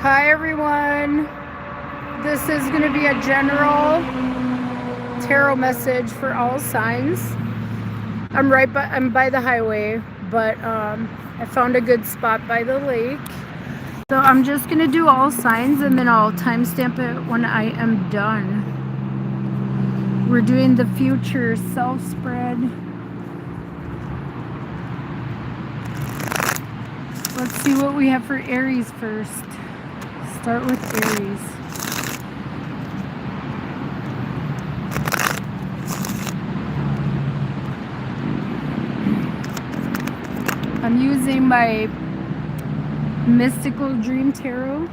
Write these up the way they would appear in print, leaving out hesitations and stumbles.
Hi everyone, this is going to be a general tarot message for all signs. I'm by the highway, but I found a good spot by the lake. So I'm just going to do all signs and then I'll timestamp it when I am done. We're doing the future self spread. Let's see what we have for Aries first. Start with Aries. I'm using my Mystical Dream Tarot.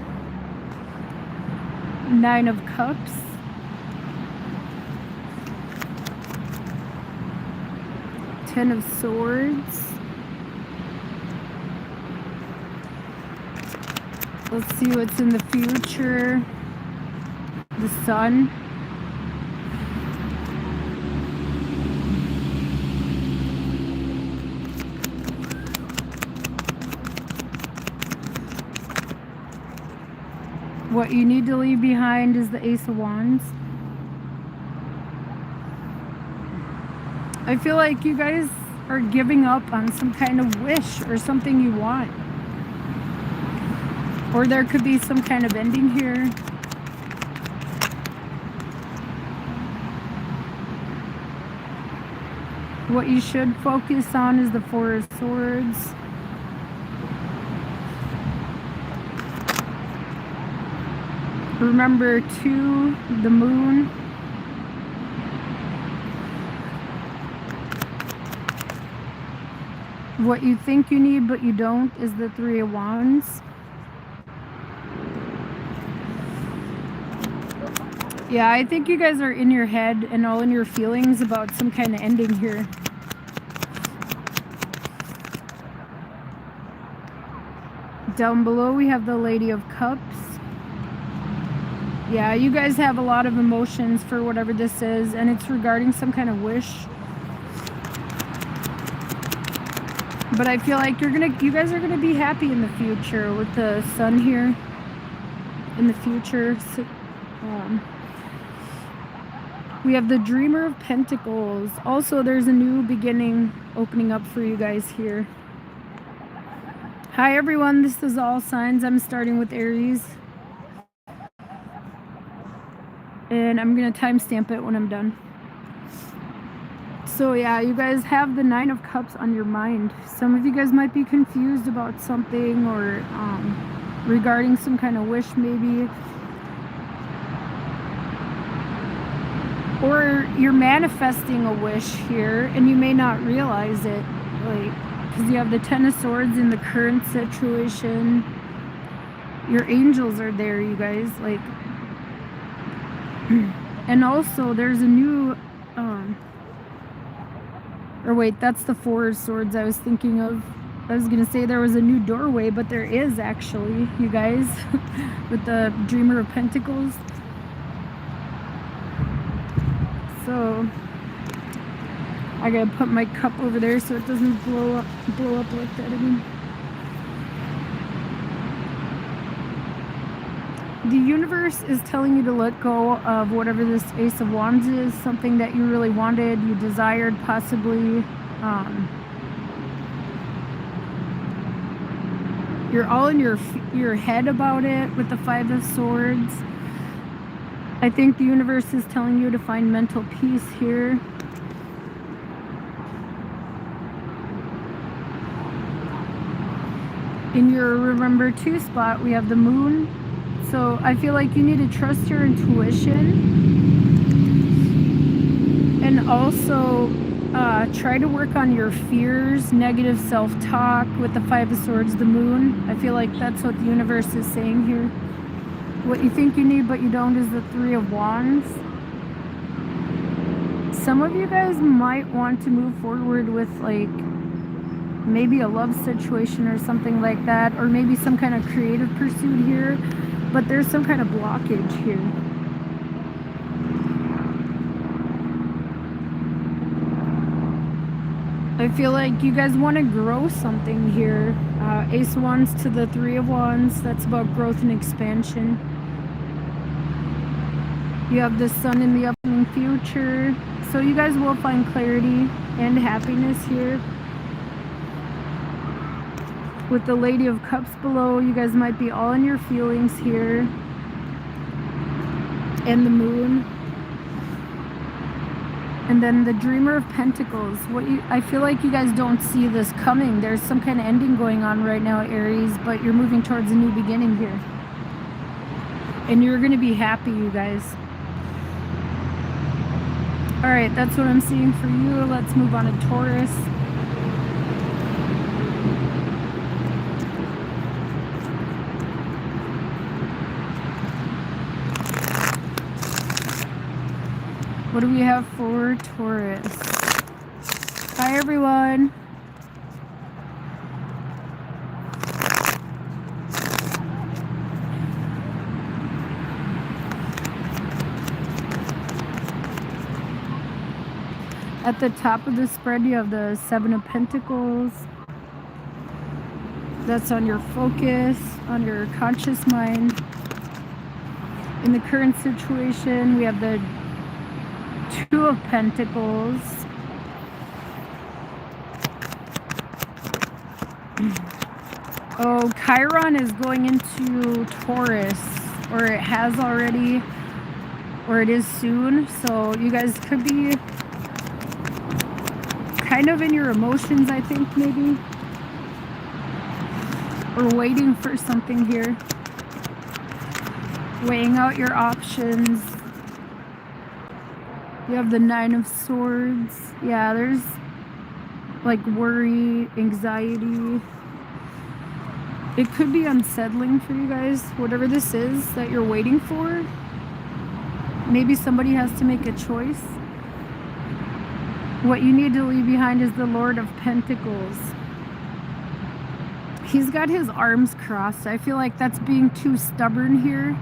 9 of Cups. Ten of Swords. Let's see what's in the future. The Sun. What you need to leave behind is the Ace of Wands. I feel like you guys are giving up on some kind of wish or something you want. Or there could be some kind of ending here. What you should focus on is the Four of Swords. Remember, too, the Moon. What you think you need but you don't is the Three of Wands. Yeah, I think you guys are in your head and all in your feelings about some kind of ending here. Down below we have the Lady of Cups. Yeah, you guys have a lot of emotions for whatever this is, and it's regarding some kind of wish. But I feel like you guys are gonna be happy in the future with the Sun here. In the future. We have the Dreamer of Pentacles. Also, there's a new beginning opening up for you guys here. Hi everyone, this is all signs. I'm starting with Aries. And I'm going to timestamp it when I'm done. So yeah, you guys have the Nine of Cups on your mind. Some of you guys might be confused about something or regarding some kind of wish maybe. Or you're manifesting a wish here and you may not realize it, like, because you have the Ten of Swords in the current situation. Your angels are there, you guys, like. And also there's a new or wait, that's the Four of Swords I was thinking of. I was gonna say there was a new doorway, but there is actually, you guys, with the Dreamer of Pentacles. So I gotta put my cup over there so it doesn't blow up like that again. The universe is telling you to let go of whatever this Ace of Wands is, something that you really wanted, you desired possibly. You're all in your head about it with the Five of Swords. I think the universe is telling you to find mental peace here. In your Remember To spot, we have the Moon. So I feel like you need to trust your intuition. And also try to work on your fears, negative self-talk with the Five of Swords, the Moon. I feel like that's what the universe is saying here. What you think you need but you don't is the Three of Wands. Some of you guys might want to move forward with like maybe a love situation or something like that, or maybe some kind of creative pursuit here, but there's some kind of blockage here. I feel like you guys want to grow something here. Ace of Wands to the Three of Wands. That's about growth and expansion. You have the Sun in the upcoming future. So you guys will find clarity and happiness here. With the Lady of Cups below, you guys might be all in your feelings here. And the Moon. And then the Dreamer of Pentacles. I feel like you guys don't see this coming. There's some kind of ending going on right now, Aries, but you're moving towards a new beginning here. And you're going to be happy, you guys. Alright, that's what I'm seeing for you. Let's move on to Taurus. What do we have for Taurus? Hi, everyone. At the top of the spread, you have the Seven of Pentacles. That's on your focus, on your conscious mind. In the current situation, we have the Two of Pentacles. Oh, Chiron is going into Taurus, or it has already, or it is soon. So you guys could be kind of in your emotions, I think, maybe. Or waiting for something here. Weighing out your options. You have the Nine of Swords. Yeah, there's like worry, anxiety. It could be unsettling for you guys, whatever this is that you're waiting for. Maybe somebody has to make a choice. What you need to leave behind is the Lord of Pentacles. He's got his arms crossed. I feel like that's being too stubborn here.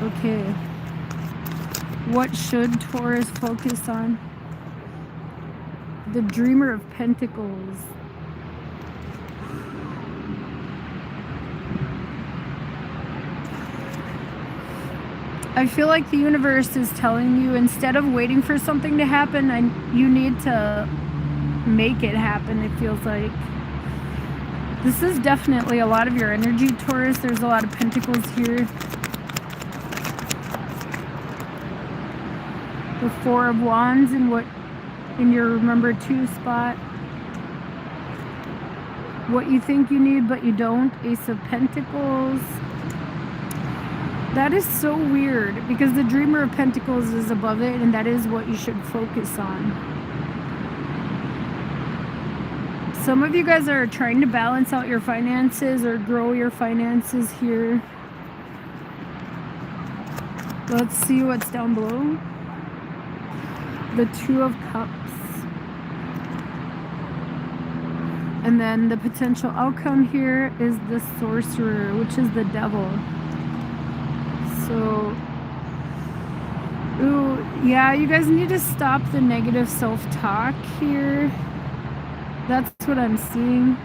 Okay. What should Taurus focus on? The Dreamer of Pentacles. I feel like the universe is telling you, instead of waiting for something to happen, you need to make it happen, it feels like. This is definitely a lot of your energy, Taurus. There's a lot of pentacles here. The Four of Wands in your remember two spot. What you think you need but you don't. Ace of Pentacles. That is so weird because the Dreamer of Pentacles is above it, and that is what you should focus on. Some of you guys are trying to balance out your finances or grow your finances here. Let's see what's down below. The Two of Cups. And then the potential outcome here is the Sorcerer, which is the Devil. So, ooh, yeah, you guys need to stop the negative self-talk here. That's what I'm seeing.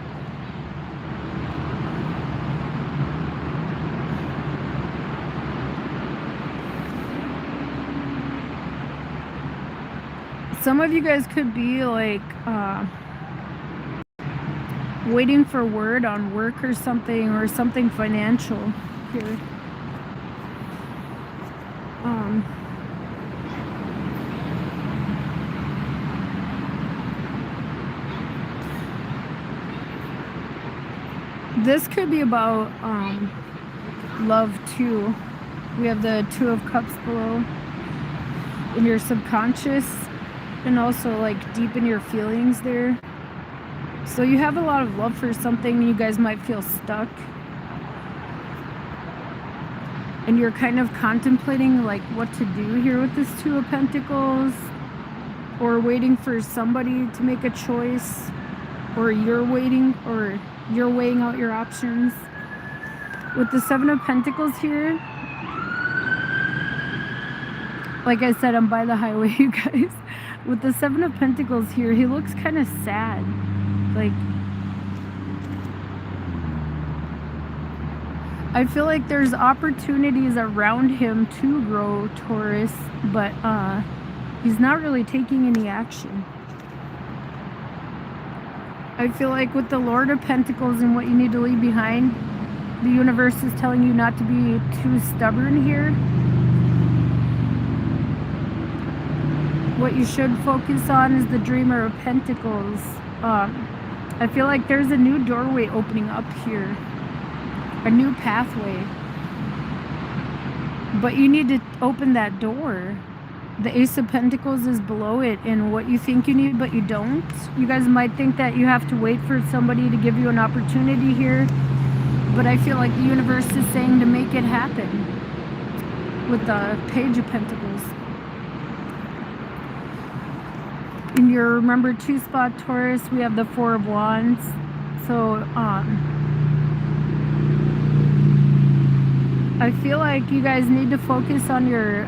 Some of you guys could be like waiting for word on work or something financial here. This could be about love too. We have the Two of Cups below in your subconscious, and also like deep in your feelings there. So you have a lot of love for something, and you guys might feel stuck. And you're kind of contemplating like what to do here with this Two of Pentacles, or waiting for somebody to make a choice, or you're weighing out your options. With the Seven of Pentacles here, Like I said, I'm by the highway, you guys. With the Seven of Pentacles here, he looks kind of sad. Like, I feel like there's opportunities around him to grow, Taurus, but he's not really taking any action. I feel like with the Lord of Pentacles and what you need to leave behind, the universe is telling you not to be too stubborn here. What you should focus on is the Dreamer of Pentacles. I feel like there's a new doorway opening up here. A new pathway. But you need to open that door. The Ace of Pentacles is below it, and what you think you need but you don't. You guys might think that you have to wait for somebody to give you an opportunity here, but I feel like the universe is saying to make it happen with the Page of Pentacles. In your remember 2 spot, Taurus, we have the Four of Wands. So I feel like you guys need to focus on your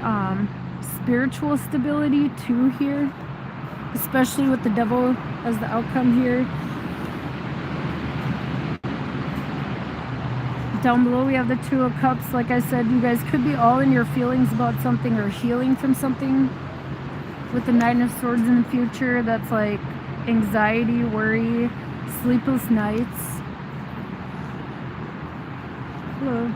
spiritual stability too here, especially with the Devil as the outcome here. Down below we have the Two of Cups. Like I said, you guys could be all in your feelings about something or healing from something. With the Nine of Swords in the future, that's like anxiety, worry, sleepless nights. Hello.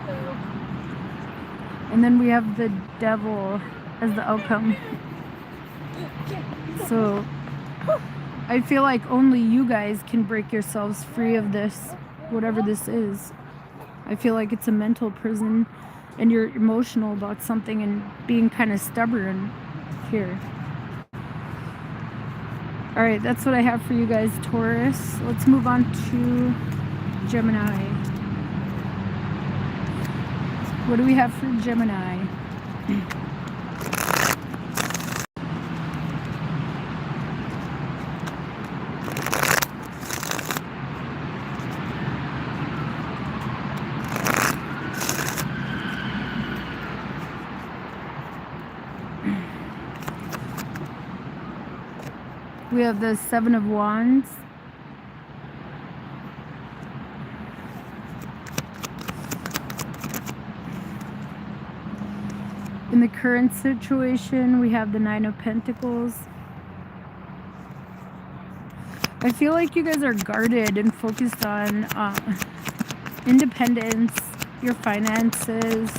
And then we have the Devil as the outcome. So I feel like only you guys can break yourselves free of this, whatever this is. I feel like it's a mental prison and you're emotional about something and being kind of stubborn here. All right, that's what I have for you guys, Taurus. Let's move on to Gemini. What do we have for Gemini? We have the Seven of Wands. In the current situation, we have the Nine of Pentacles. I feel like you guys are guarded and focused on independence, your finances.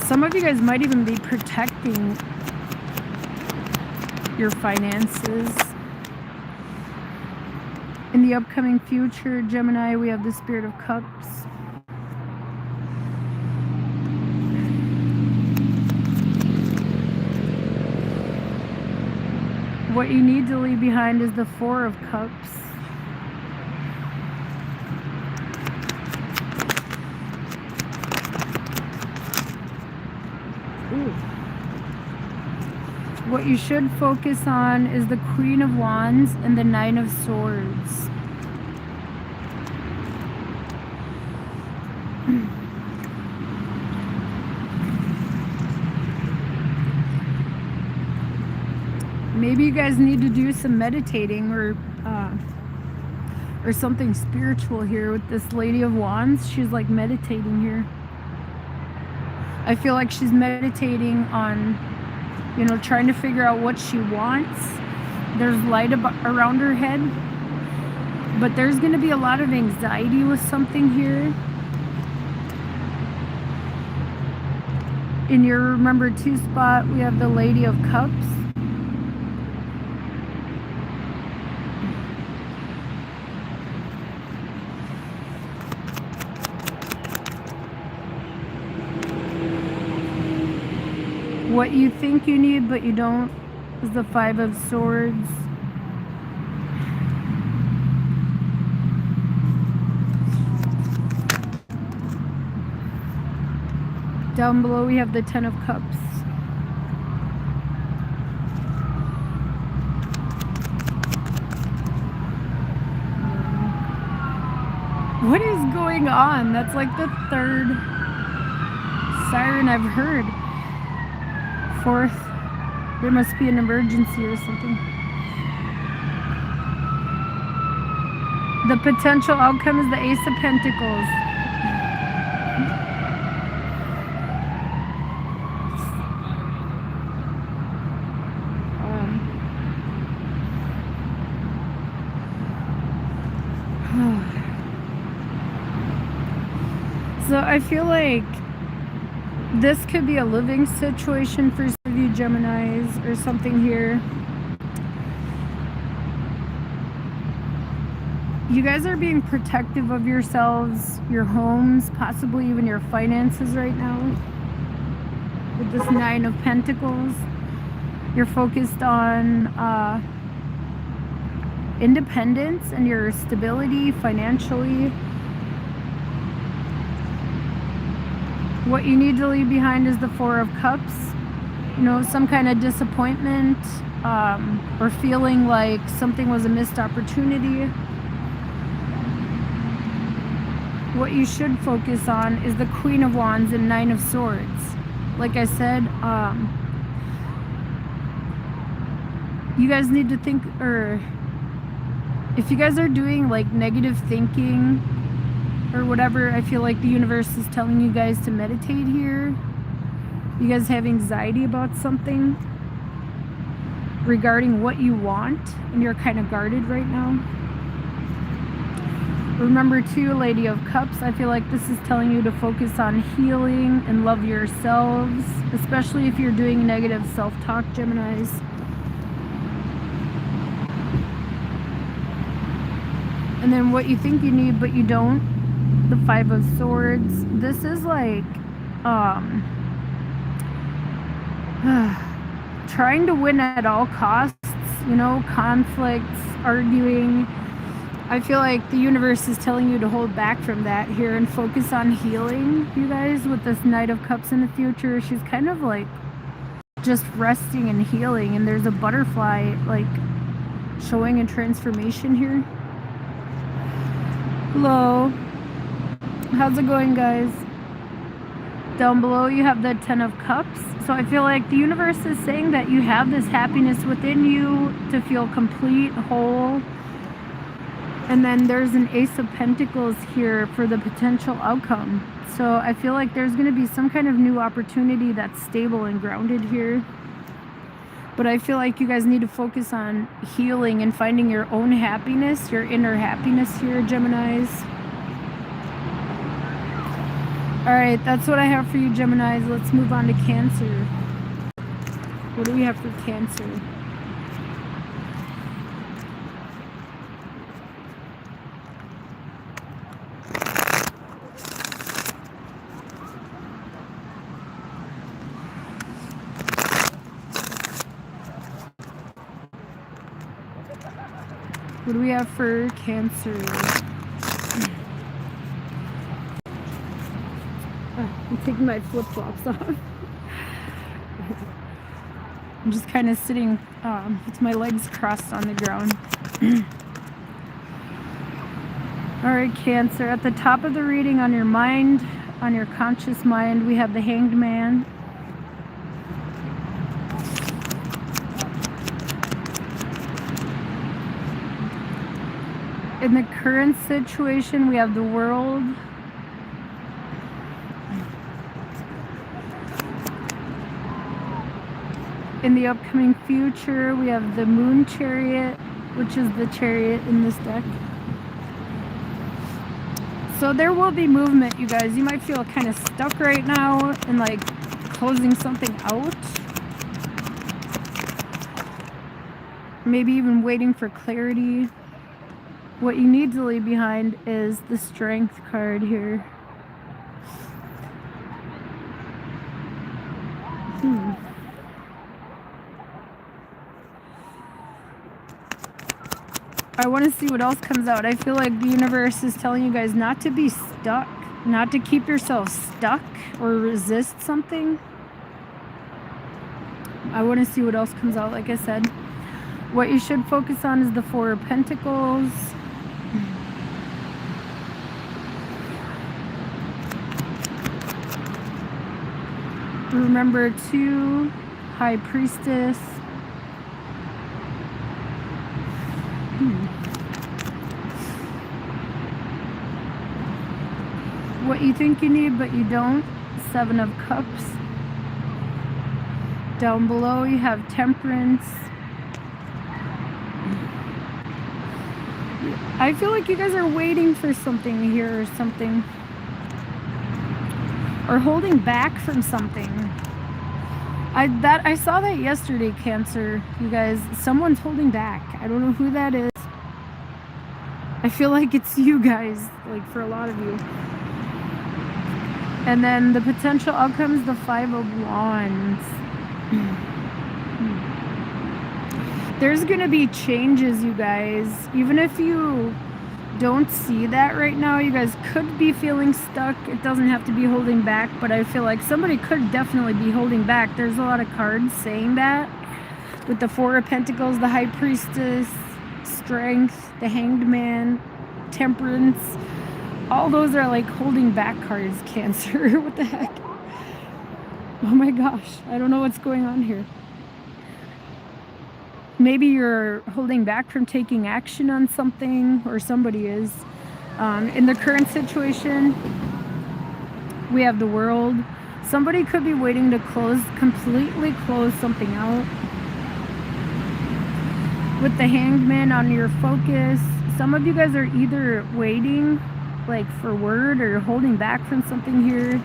Some of you guys might even be protecting your finances. In the upcoming future, Gemini, we have the Spirit of Cups. What you need to leave behind is the Four of Cups. Ooh. What you should focus on is the Queen of Wands and the Nine of Swords. Maybe you guys need to do some meditating or something spiritual here with this Lady of Wands. She's like meditating here. I feel like she's meditating on, you know, trying to figure out what she wants. There's light around her head, but there's going to be a lot of anxiety with something here. In your remember 2 spot, we have the Lady of Cups. What you think you need but you don't is the Five of Swords. Down below we have the Ten of Cups. What is going on? That's like the third siren I've heard. 4th. There must be an emergency or something. The potential outcome is the Ace of Pentacles. So I feel like this could be a living situation for some of you Geminis or something here. You guys are being protective of yourselves, your homes, possibly even your finances right now. With this 9 of Pentacles, you're focused on independence and your stability financially. What you need to leave behind is the 4 of Cups. You know, some kind of disappointment or feeling like something was a missed opportunity. What you should focus on is the Queen of Wands and 9 of Swords. Like I said, you guys need to think, or if you guys are doing like negative thinking or whatever, I feel like the universe is telling you guys to meditate here. You guys have anxiety about something regarding what you want, and you're kind of guarded right now. Remember too, Lady of Cups, I feel like this is telling you to focus on healing and love yourselves, especially if you're doing negative self-talk, Geminis. And then what you think you need but you don't, the 5 of Swords. This is like trying to win at all costs, you know, conflicts, arguing. I feel like the universe is telling you to hold back from that here and focus on healing, you guys, with this Knight of Cups in the future. She's kind of like just resting and healing, and there's a butterfly like showing a transformation here. Hello. How's it going, guys? Down below you have the 10 of Cups. So I feel like the universe is saying that you have this happiness within you to feel complete, whole. And then there's an Ace of Pentacles here for the potential outcome. So I feel like there's going to be some kind of new opportunity that's stable and grounded here. But I feel like you guys need to focus on healing and finding your own happiness, your inner happiness here, Geminis. Alright, that's what I have for you, Geminis. Let's move on to Cancer. What do we have for Cancer? What do we have for Cancer? I'm taking my flip-flops off. I'm just kind of sitting with my legs crossed on the ground. Alright, Cancer. At the top of the reading, on your mind, on your conscious mind, we have the Hanged Man. In the current situation, we have the World. In the upcoming future, we have the Moon Chariot, which is the chariot in this deck. So there will be movement, you guys. You might feel kind of stuck right now and like closing something out. Maybe even waiting for clarity. What you need to leave behind is the Strength card here. I want to see what else comes out. I feel like the universe is telling you guys not to be stuck, not to keep yourself stuck or resist something. I want to see what else comes out, like I said. What you should focus on is the 4 of Pentacles. Remember to High Priestess. What you think you need but you don't. Seven of Cups. Down below you have Temperance. I feel like you guys are waiting for something here or something. Or holding back from something. I saw that yesterday, Cancer. You guys, someone's holding back. I don't know who that is. I feel like it's you guys, like for a lot of you. And then the potential outcome is the Five of Wands. There's gonna be changes, you guys. Even if you don't see that right now, you guys could be feeling stuck. It doesn't have to be holding back, but I feel like somebody could definitely be holding back. There's a lot of cards saying that, with the Four of Pentacles, the High Priestess, Strength, the Hanged Man, Temperance. All those are like holding back cards, Cancer. What the heck? Oh my gosh, I don't know what's going on here. Maybe you're holding back from taking action on something, or somebody is. In the current situation, we have the World. Somebody could be waiting to completely close something out. With the Hanged Man on your focus, some of you guys are either waiting like for word or holding back from something here.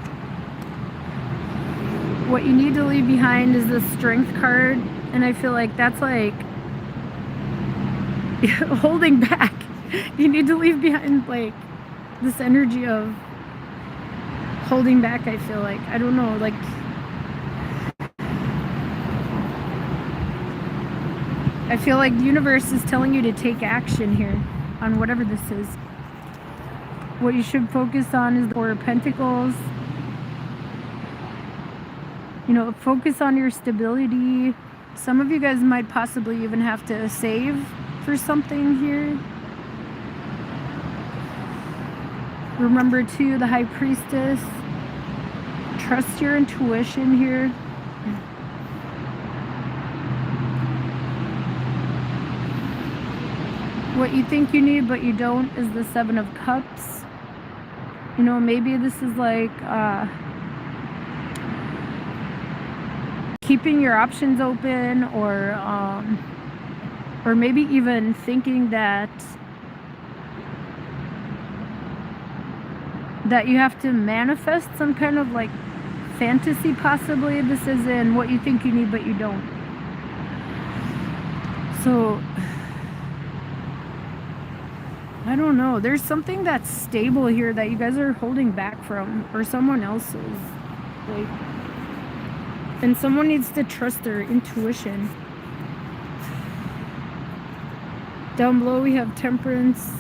What you need to leave behind is the Strength card, and I feel like that's like holding back. You need to leave behind like this energy of holding back. I feel like, I don't know, like I feel like the universe is telling you to take action here on whatever this is. What you should focus on is the Four of Pentacles. You know, focus on your stability. Some of you guys might possibly even have to save for something here. Remember too, the High Priestess. Trust your intuition here. What you think you need but you don't is the Seven of Cups. You know, maybe this is like keeping your options open, or maybe even thinking that you have to manifest some kind of like fantasy, possibly. This is in what you think you need but you don't. So I don't know. There's something that's stable here that you guys are holding back from, or someone else is. Like, and someone needs to trust their intuition. Down below we have Temperance.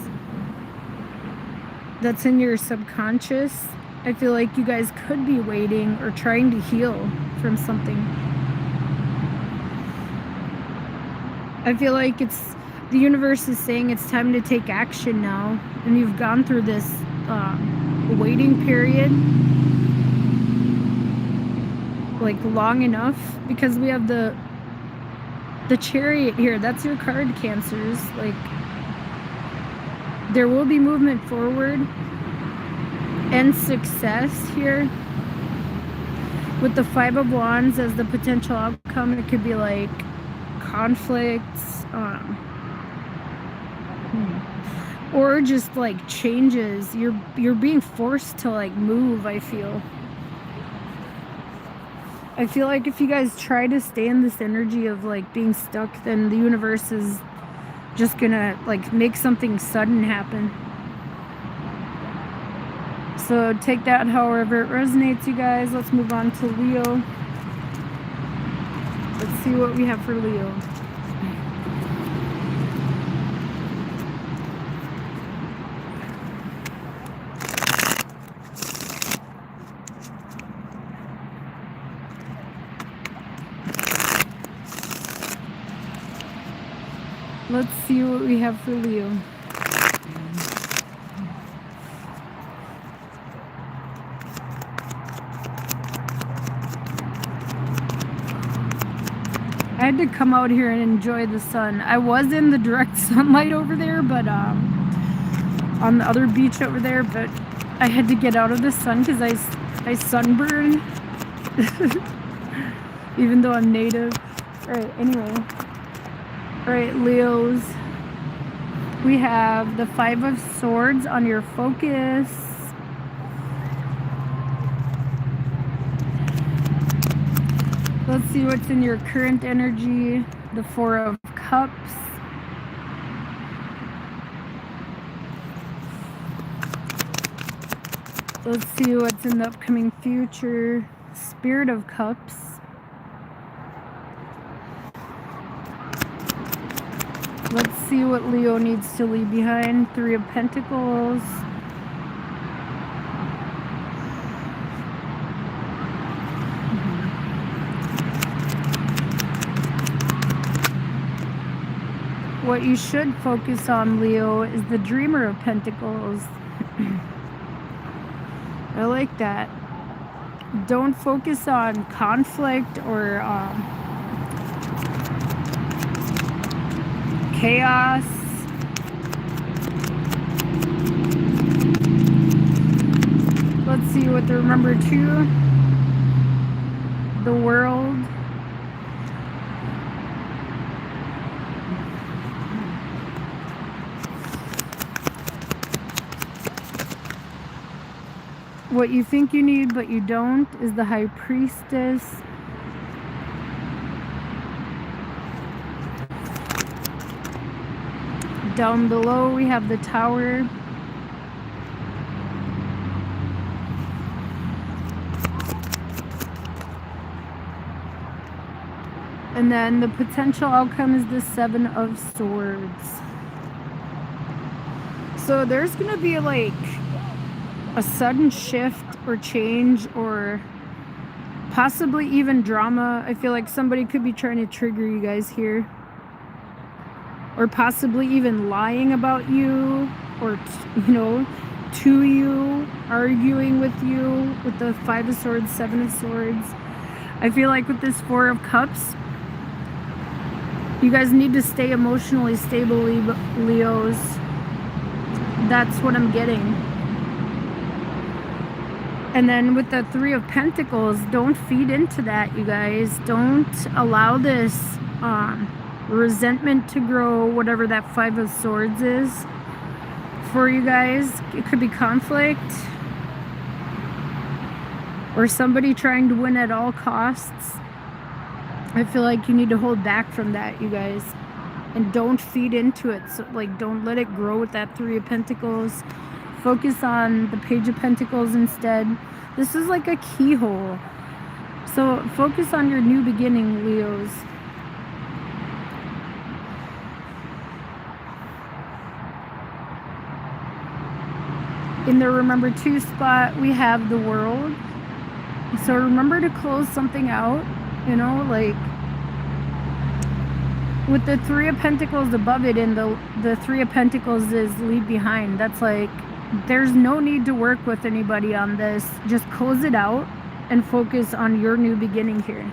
That's in your subconscious. I feel like you guys could be waiting or trying to heal from something. I feel like the universe is saying it's time to take action now, and you've gone through this waiting period like long enough, because we have the Chariot here. That's your card, Cancers. Like, there will be movement forward and success here. With the Five of Wands as the potential outcome, it could be like conflicts, or just like changes. You're being forced to like move. I feel like if you guys try to stay in this energy of like being stuck, then the universe is just gonna like make something sudden happen. So take that however it resonates, you guys. Let's move on to Leo. Let's see what we have for Leo. Let's see what we have for Leo. had to come out here and enjoy the sun. I was in the direct sunlight over there, but on the other beach over there, but I had to get out of the sun because I sunburned. Even though I'm native. Alright, anyway. Alright, Leos. We have the 5 of Swords on your focus. Let's see what's in your current energy. The 4 of Cups. Let's see what's in the upcoming future. Spirit of Cups. Let's see what Leo needs to leave behind. 3 of Pentacles. What you should focus on, Leo, is the Dreamer of Pentacles. I like that. Don't focus on conflict or chaos. Let's see what they remember too. The World. What you think you need but you don't is the High Priestess. Down below we have the Tower. And then the potential outcome is the 7 of Swords. So there's gonna be like a sudden shift or change or possibly even drama. I feel like somebody could be trying to trigger you guys here. Or possibly even lying about you, or, you know, to you, arguing with you with the 5 of Swords, 7 of Swords. I feel like with this 4 of Cups, you guys need to stay emotionally stable, Leos. That's what I'm getting. And then with the 3 of Pentacles, don't feed into that, you guys. Don't allow this resentment to grow, whatever that 5 of Swords is for you guys. It could be conflict or somebody trying to win at all costs. I feel like you need to hold back from that, you guys, and don't feed into it. So like, don't let it grow with that 3 of Pentacles. Focus on the Page of Pentacles instead. This is like a keyhole, so focus on your new beginning, Leos. In the remember to spot, we have the World. So remember to close something out, you know, like with the 3 of Pentacles above it, and the 3 of Pentacles is leave behind. That's like, there's no need to work with anybody on this. Just close it out and focus on your new beginning here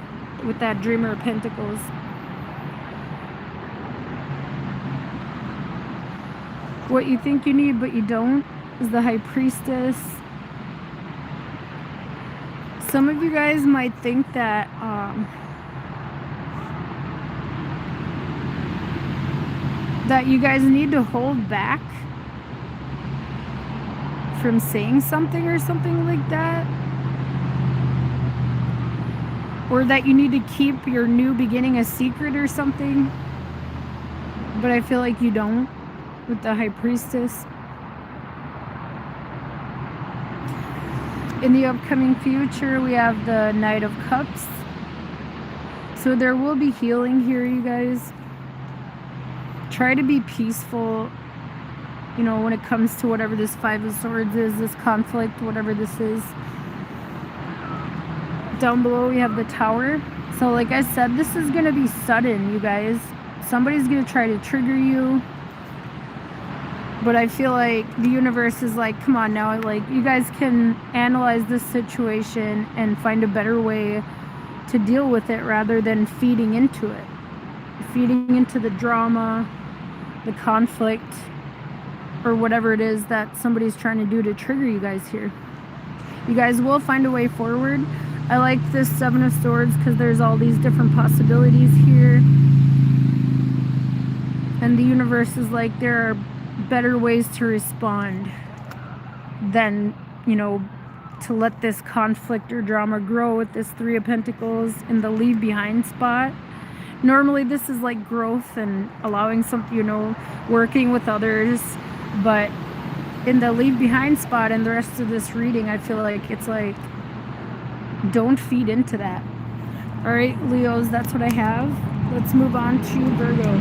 with that Dreamer of Pentacles. What you think you need but you don't is the High Priestess. Some of you guys might think that that you guys need to hold back from saying something or something like that, or that you need to keep your new beginning a secret or something, but I feel like you don't with the High Priestess. In the upcoming future, we have the Knight of Cups. So there will be healing here, you guys. Try to be peaceful, you know, when it comes to whatever this 5 of Swords is, this conflict, whatever this is. Down below, we have the Tower. So like I said, this is going to be sudden, you guys. Somebody's going to try to trigger you. But I feel like the universe is like, come on now, like, you guys can analyze this situation and find a better way to deal with it rather than feeding into it. feeding into the drama, the conflict, or whatever it is that somebody's trying to do to trigger you guys here. You guys will find a way forward. I like this Seven of Swords because there's all these different possibilities here. And the universe is like, there are better ways to respond than, you know, to let this conflict or drama grow with this Three of Pentacles in the leave behind spot. Normally this is like growth and allowing something, you know, working with others. But in the leave behind spot and the rest of this reading, I feel like it's like, don't feed into that. All right, Leos, that's what I have. Let's move on to Virgo.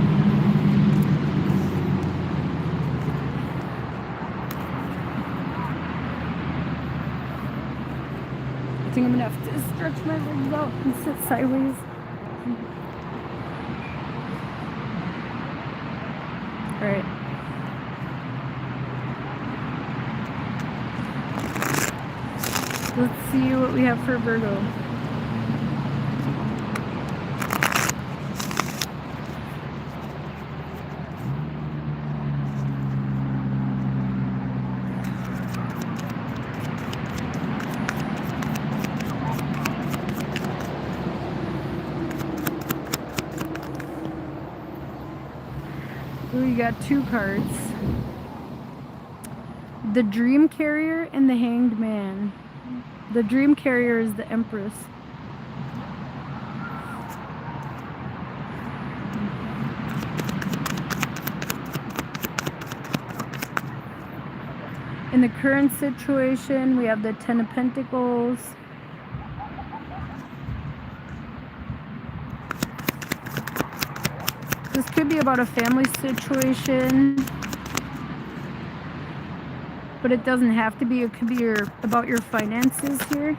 I think I'm gonna have to stretch my legs out and sit sideways. All right. Let's see what we have for Virgo. We got two cards. The Dream Carrier and the Hanged Man. The Dream Carrier is the Empress. In the current situation, we have the Ten of Pentacles. This could be about a family situation, but it doesn't have to be. It could be about your finances here.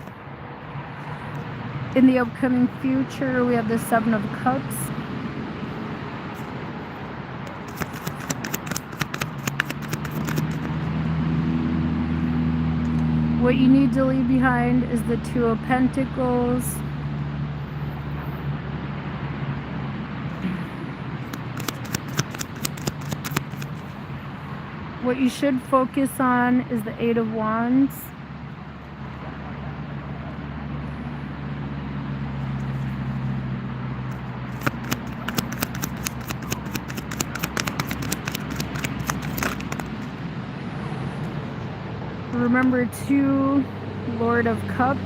In the upcoming future, we have the Seven of Cups. What you need to leave behind is the Two of Pentacles. What you should focus on is the Eight of Wands. Remember two Lord of Cups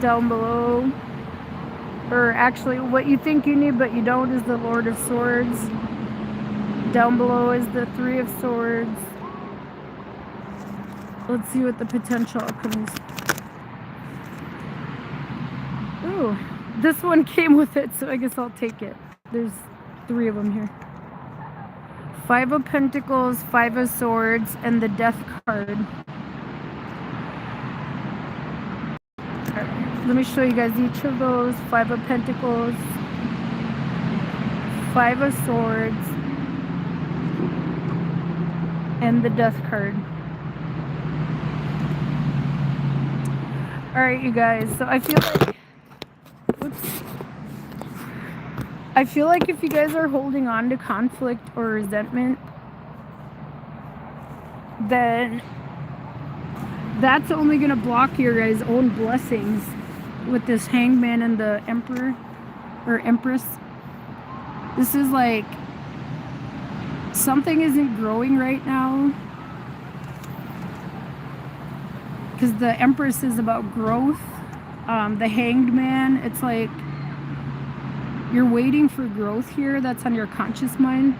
down below. Or actually, what you think you need but you don't is the Lord of Swords. Down below is the Three of Swords. Let's see what the potential outcome is. Ooh, this one came with it, so I guess I'll take it. There's three of them here. Five of Pentacles, Five of Swords, and the Death card. Let me show you guys each of those. Five of Pentacles, Five of Swords, and the Death card. Alright, you guys, so I feel like if you guys are holding on to conflict or resentment, then that's only going to block your guys' own blessings with this Hangman and the Emperor or Empress. This is like something isn't growing right now because the Empress is about growth. The Hanged Man, it's like you're waiting for growth here. That's on your conscious mind.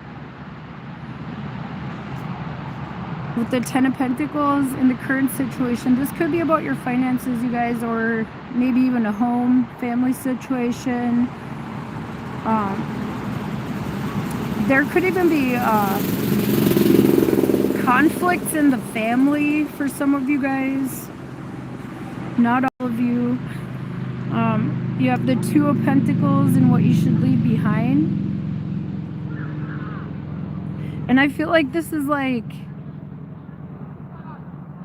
With the Ten of Pentacles in the current situation, this could be about your finances, you guys, or maybe even a home, family situation. There could even be conflicts in the family for some of you guys. Not all of you. You have the Two of Pentacles and what you should leave behind. And I feel like this is like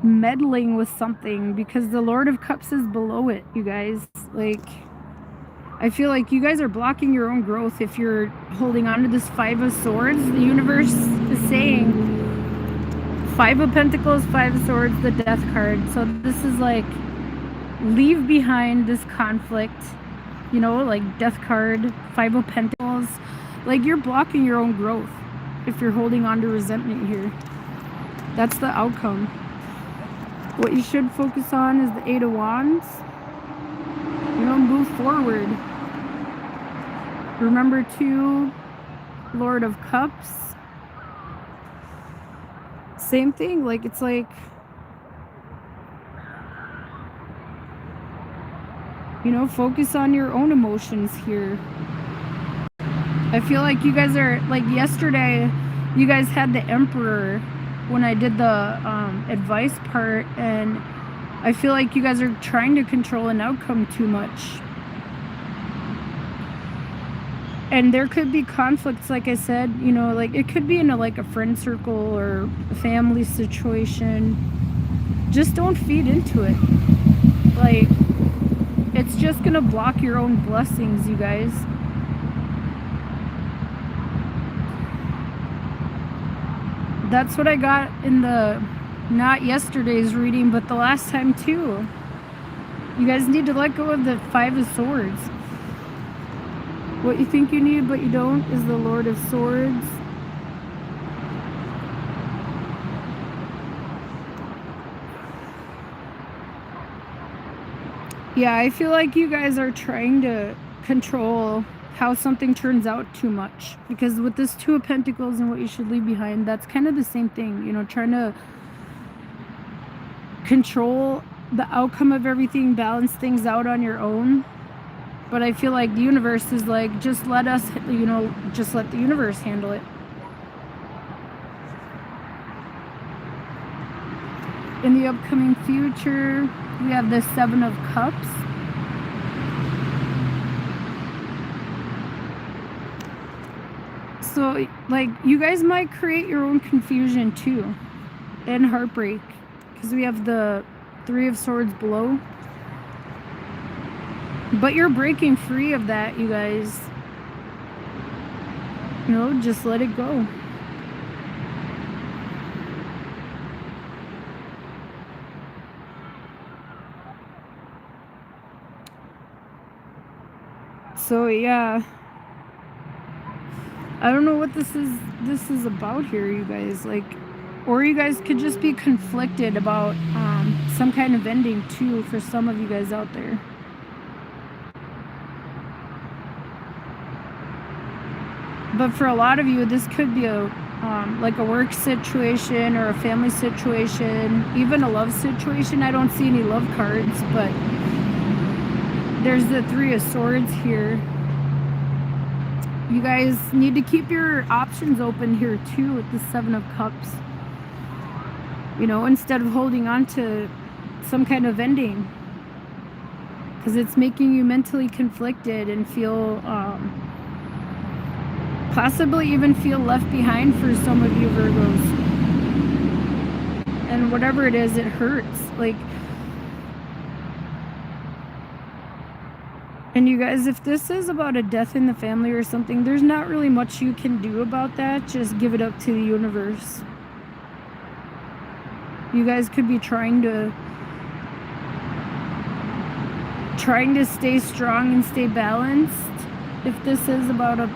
meddling with something, because the Lord of Cups is below it, you guys. Like, I feel like you guys are blocking your own growth if you're holding on to this Five of Swords. The universe is saying Five of Pentacles, Five of Swords, the Death card. So this is like, leave behind this conflict, you know, like Death card, Five of Pentacles. Like, you're blocking your own growth if you're holding on to resentment here. That's the outcome. What you should focus on is the Eight of Wands. You know, move forward. Remember too, Lord of Cups. Same thing, like, it's like, you know, focus on your own emotions here. I feel like you guys are, like, yesterday, you guys had the Emperor when I did the advice part, and I feel like you guys are trying to control an outcome too much. And there could be conflicts, like I said, you know, like, it could be in a friend circle or a family situation. Just don't feed into it. Like, it's just gonna block your own blessings, you guys. That's what I got in the, not yesterday's reading, but the last time too. You guys need to let go of the Five of Swords. What you think you need but you don't is the Lord of Swords. Yeah, I feel like you guys are trying to control how something turns out too much. Because with this Two of Pentacles and what you should leave behind, that's kind of the same thing. You know, trying to control the outcome of everything, balance things out on your own. But I feel like the universe is like, just let us, you know, just let the universe handle it. In the upcoming future, we have the Seven of Cups. So, like, you guys might create your own confusion too, and heartbreak, because we have the Three of Swords below. But you're breaking free of that, you guys. You know, just let it go. So yeah, I don't know what this is about here, you guys. Like, or you guys could just be conflicted about some kind of ending too, for some of you guys out there. But for a lot of you, this could be a like a work situation or a family situation, even a love situation. I don't see any love cards, but there's the Three of Swords here. You guys need to keep your options open here too with the Seven of Cups. You know, instead of holding on to some kind of ending, because it's making you mentally conflicted and feel possibly even feel left behind for some of you Virgos. And whatever it is, it hurts. Like, and you guys, if this is about a death in the family or something, there's not really much you can do about that. Just give it up to the universe. You guys could be trying to stay strong and stay balanced. If this is about a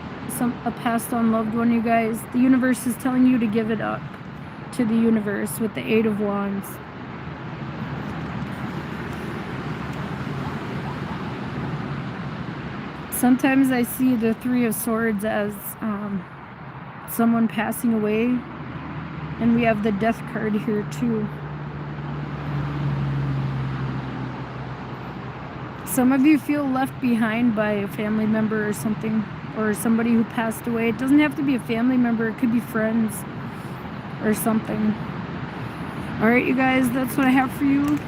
passed on loved one, you guys, the universe is telling you to give it up to the universe with the Eight of Wands. Sometimes I see the Three of Swords as someone passing away, and we have the Death card here too. Some of you feel left behind by a family member or something, or somebody who passed away. It doesn't have to be a family member, it could be friends or something. All right, you guys, that's what I have for you.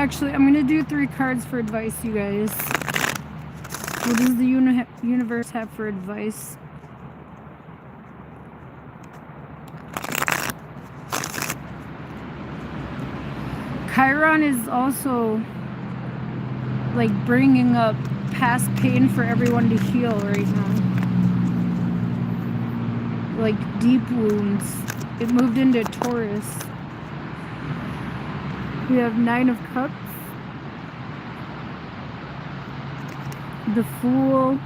Actually, I'm going to do 3 cards for advice, you guys. What does the universe have for advice? Chiron is also like bringing up past pain for everyone to heal right now. Like deep wounds. It moved into Taurus. We have 9 of Cups. The Fool.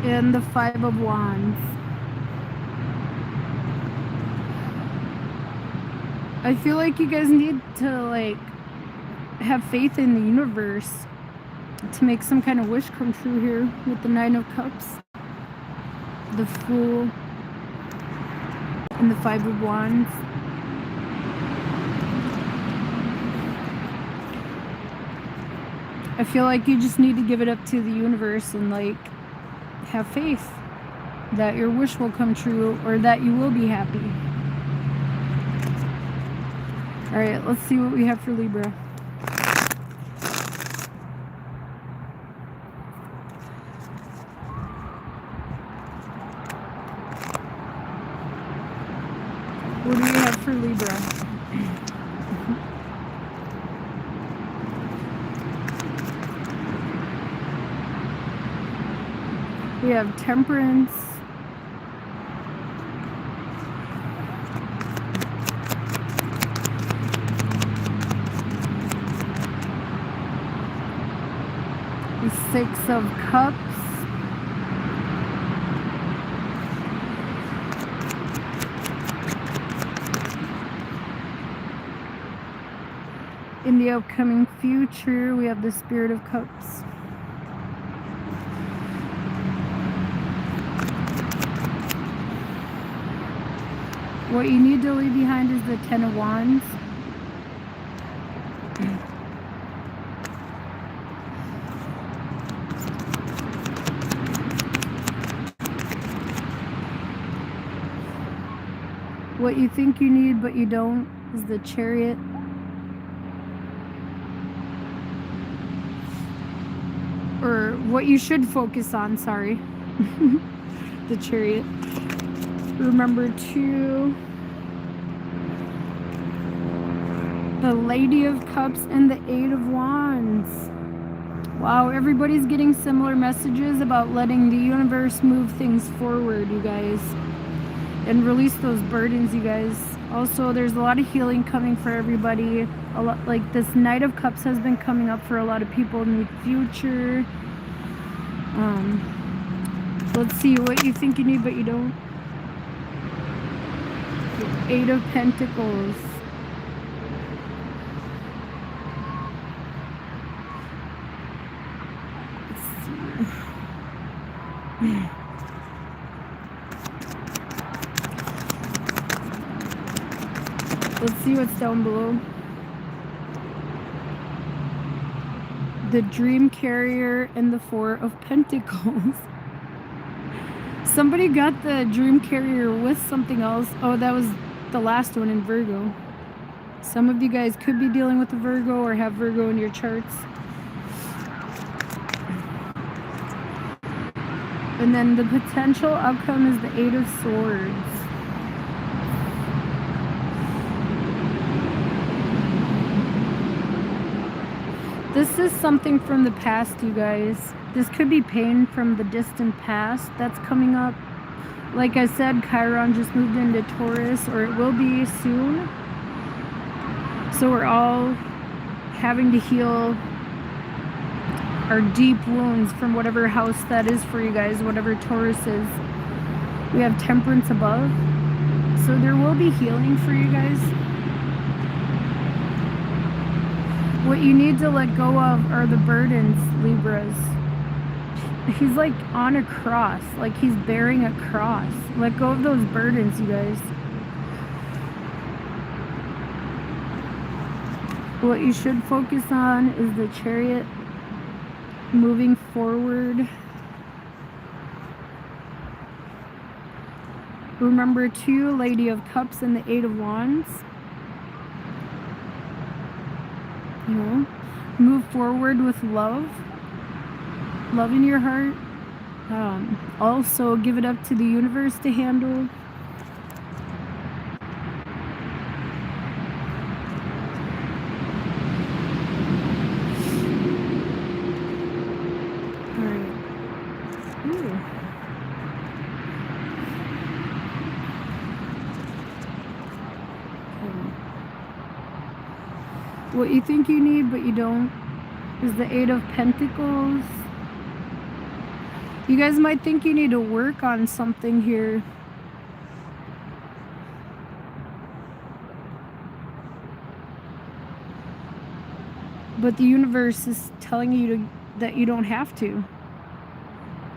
And the 5 of Wands. I feel like you guys need to like have faith in the universe to make some kind of wish come true here with the 9 of Cups, the Fool, and the 5 of Wands. I feel like you just need to give it up to the universe and like have faith that your wish will come true or that you will be happy. All right, let's see what we have for Libra. What do we have for Libra? We have Temperance. The 6 of Cups. In the upcoming future, we have the Spirit of Cups. What you need to leave behind is the 10 of Wands. What you think you need but you don't is the Chariot. Or what you should focus on, sorry. The Chariot. Remember to the Lady of Cups and the 8 of Wands. Wow, everybody's getting similar messages about letting the universe move things forward, you guys. And release those burdens, you guys. Also, there's a lot of healing coming for everybody. A lot, like this Knight of Cups has been coming up for a lot of people in the future. Let's see what you think you need but you don't. 8 of Pentacles. Let's see. Let's see what's down below. The Dream Carrier and the 4 of Pentacles. Somebody got the Dream Carrier with something else. Oh, that was the last one in Virgo. Some of you guys could be dealing with a Virgo or have Virgo in your charts. And then the potential outcome is the 8 of Swords. This is something from the past, you guys. This could be pain from the distant past that's coming up. Like I said, Chiron just moved into Taurus, or it will be soon. So we're all having to heal our deep wounds from whatever house that is for you guys, whatever Taurus is. We have Temperance above. So there will be healing for you guys. What you need to let go of are the burdens, Libras. He's like on a cross, like he's bearing a cross. Let go of those burdens, you guys. What you should focus on is the Chariot, moving forward. Remember 2, Lady of Cups and the 8 of Wands. You know, move forward with love in your heart. Also give it up to the universe to handle. What you think you need but you don't is the 8 of Pentacles. You guys might think you need to work on something here. But the universe is telling you that you don't have to.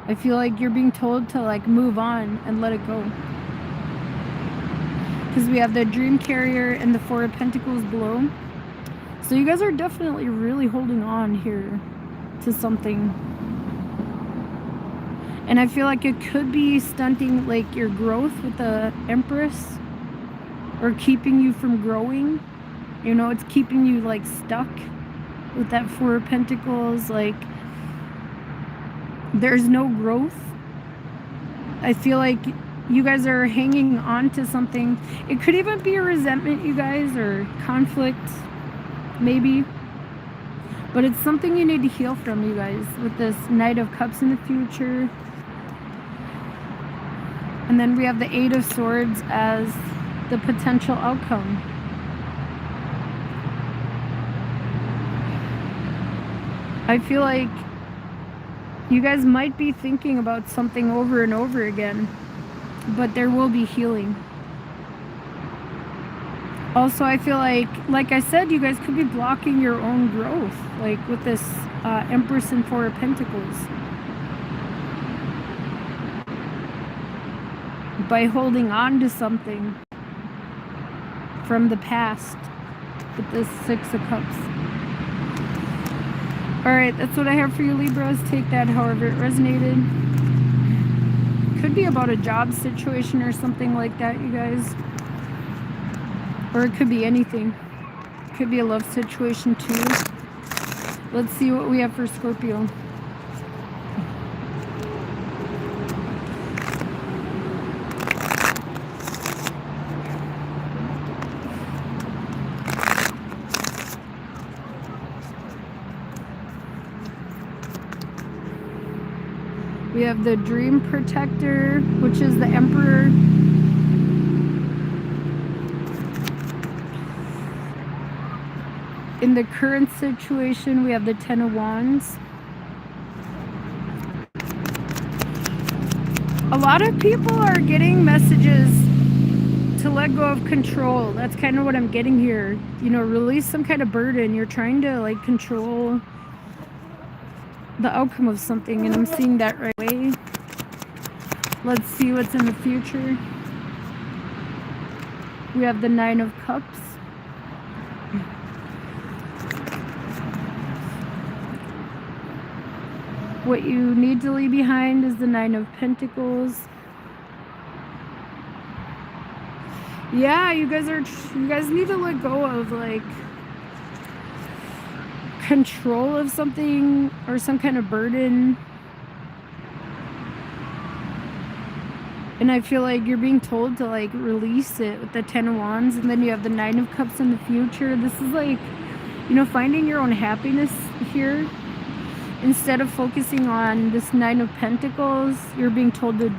I feel like you're being told to like move on and let it go. Because we have the Dream Carrier and the 4 of Pentacles below. So you guys are definitely really holding on here to something. And I feel like it could be stunting like your growth with the Empress, or keeping you from growing. You know, it's keeping you like stuck with that 4 of Pentacles. Like there's no growth. I feel like you guys are hanging on to something. It could even be a resentment, you guys, or conflict. Maybe, but it's something you need to heal from, you guys, with this Knight of Cups in the future. And then we have the 8 of Swords as the potential outcome. I feel like you guys might be thinking about something over and over again, but there will be healing. Also, I feel like I said, you guys could be blocking your own growth, like with this Empress and 4 of Pentacles. By holding on to something from the past with this 6 of Cups. Alright, that's what I have for you, Libras. Take that however it resonated. Could be about a job situation or something like that, you guys. Or it could be anything. It could be a love situation too. Let's see what we have for Scorpio. We have the Dream Protector, which is the Emperor. In the current situation, we have the 10 of Wands. A lot of people are getting messages to let go of control. That's kind of what I'm getting here. You know, release some kind of burden. You're trying to like control the outcome of something, and I'm seeing that right away. Let's see what's in the future. We have the 9 of Cups. What you need to leave behind is the 9 of Pentacles. Yeah, you guys need to let go of like control of something or some kind of burden. And I feel like you're being told to like release it with the 10 of Wands, and then you have the 9 of Cups in the future. This is like, you know, finding your own happiness here. Instead of focusing on this 9 of Pentacles, you're being told to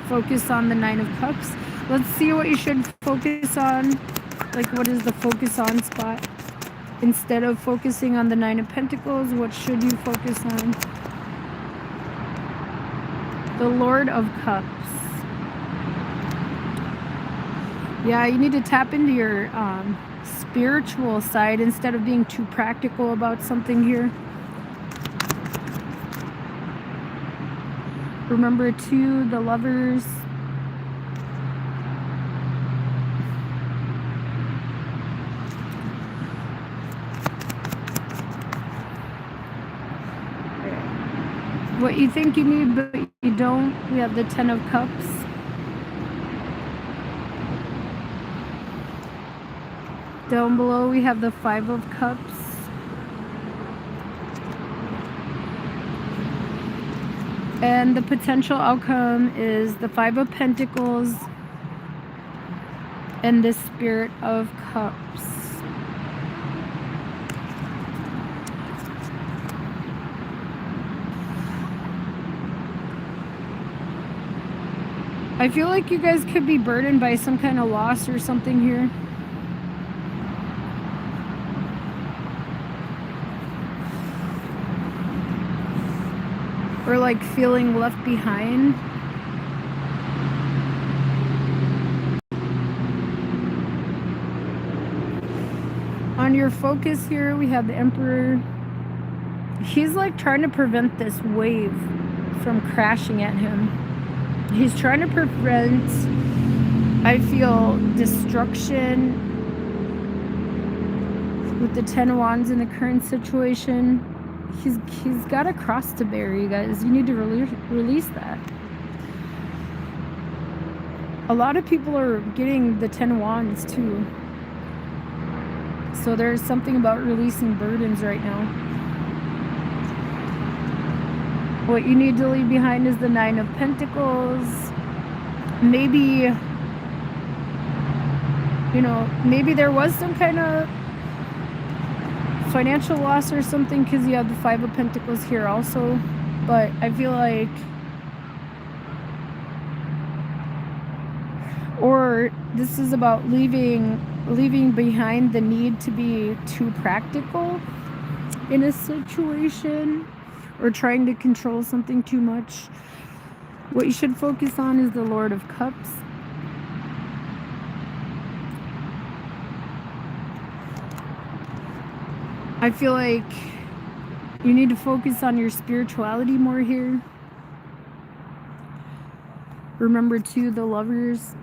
focus on the 9 of Cups. Let's see what you should focus on. Like, what is the focus on spot? Instead of focusing on the 9 of Pentacles, what should you focus on? The Lord of Cups. Yeah, you need to tap into your spiritual side instead of being too practical about something here. Remember too, the Lovers. What you think you need but you don't. We have the 10 of Cups. Down below we have the Five of Cups. And the potential outcome is the Five of Pentacles and the Spirit of Cups. I feel like you guys could be burdened by some kind of loss or something here. Or like feeling left behind. On your focus here, we have the Emperor. He's like trying to prevent this wave from crashing at him. He's trying to prevent, I feel, destruction with the Ten of Wands in the current situation. He's got a cross to bear, you guys. You need to release that. A lot of people are getting the Ten of Wands too. So there's something about releasing burdens right now. What you need to leave behind is the Nine of Pentacles. Maybe, you know, maybe there was some kind of financial loss or something, because you have the Five of Pentacles here also. But I feel like, or this is about leaving behind the need to be too practical in a situation, or trying to control something too much. What you should focus on is the Lord of Cups. I feel like you need to focus on your spirituality more here. Remember too, the Lovers.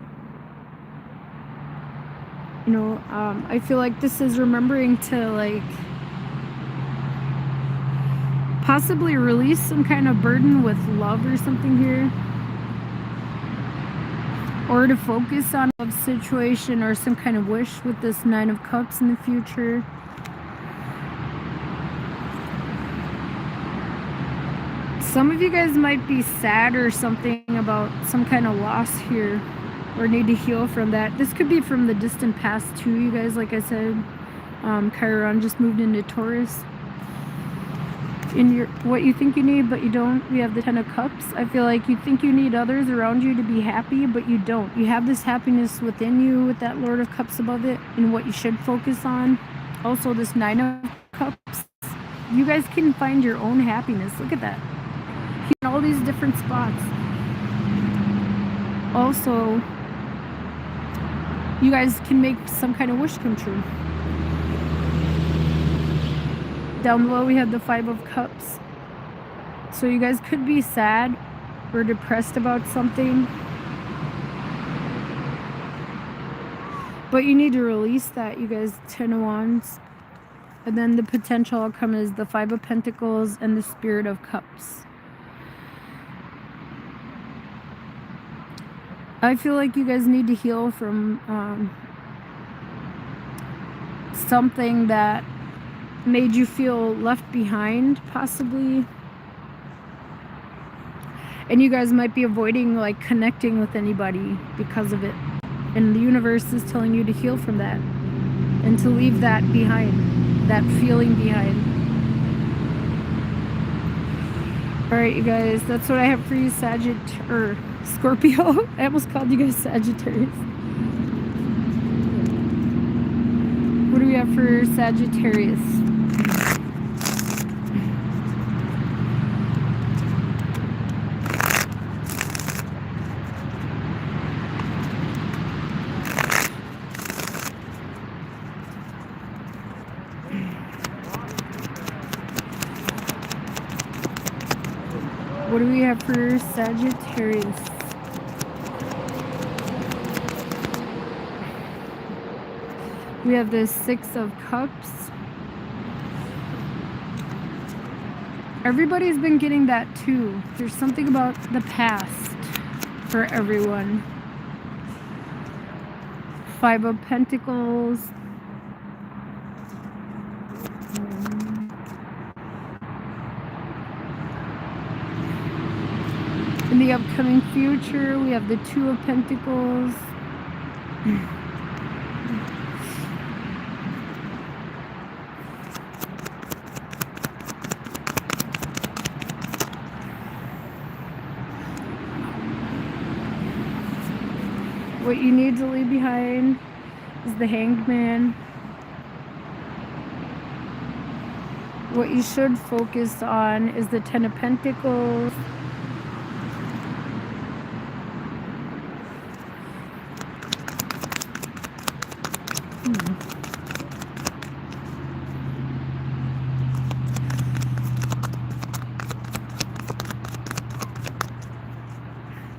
You know, I feel like this is remembering to like possibly release some kind of burden with love or something here. Or to focus on a situation or some kind of wish with this Nine of Cups in the future. Some of you guys might be sad or something about some kind of loss here, or need to heal from that. This could be from the distant past too, you guys. Like I said, Chiron just moved into Taurus. In your what you think you need but you don't, we have the Ten of Cups. I feel like you think you need others around you to be happy, but you don't. You have this happiness within you with that Lord of Cups above it, and what you should focus on. Also this Nine of Cups, you guys can find your own happiness. Look at that, in all these different spots. Also, you guys can make some kind of wish come true. Down below we have the Five of Cups. So you guys could be sad or depressed about something, but you need to release that, you guys. Ten of Wands. And then the potential outcome is the Five of Pentacles and the Spirit of Cups. I feel like you guys need to heal from something that made you feel left behind, possibly. And you guys might be avoiding like connecting with anybody because of it. And the universe is telling you to heal from that and to leave that behind, that feeling behind. Alright, you guys, that's what I have for you, Scorpio. I almost called you guys Sagittarius. What do we have for Sagittarius? What do we have for Sagittarius? We have the Six of Cups. Everybody's been getting that too. There's something about the past for everyone. Five of Pentacles. In the upcoming future, we have the Two of Pentacles. What you need to leave behind is the Hanged Man. What you should focus on is the Ten of Pentacles.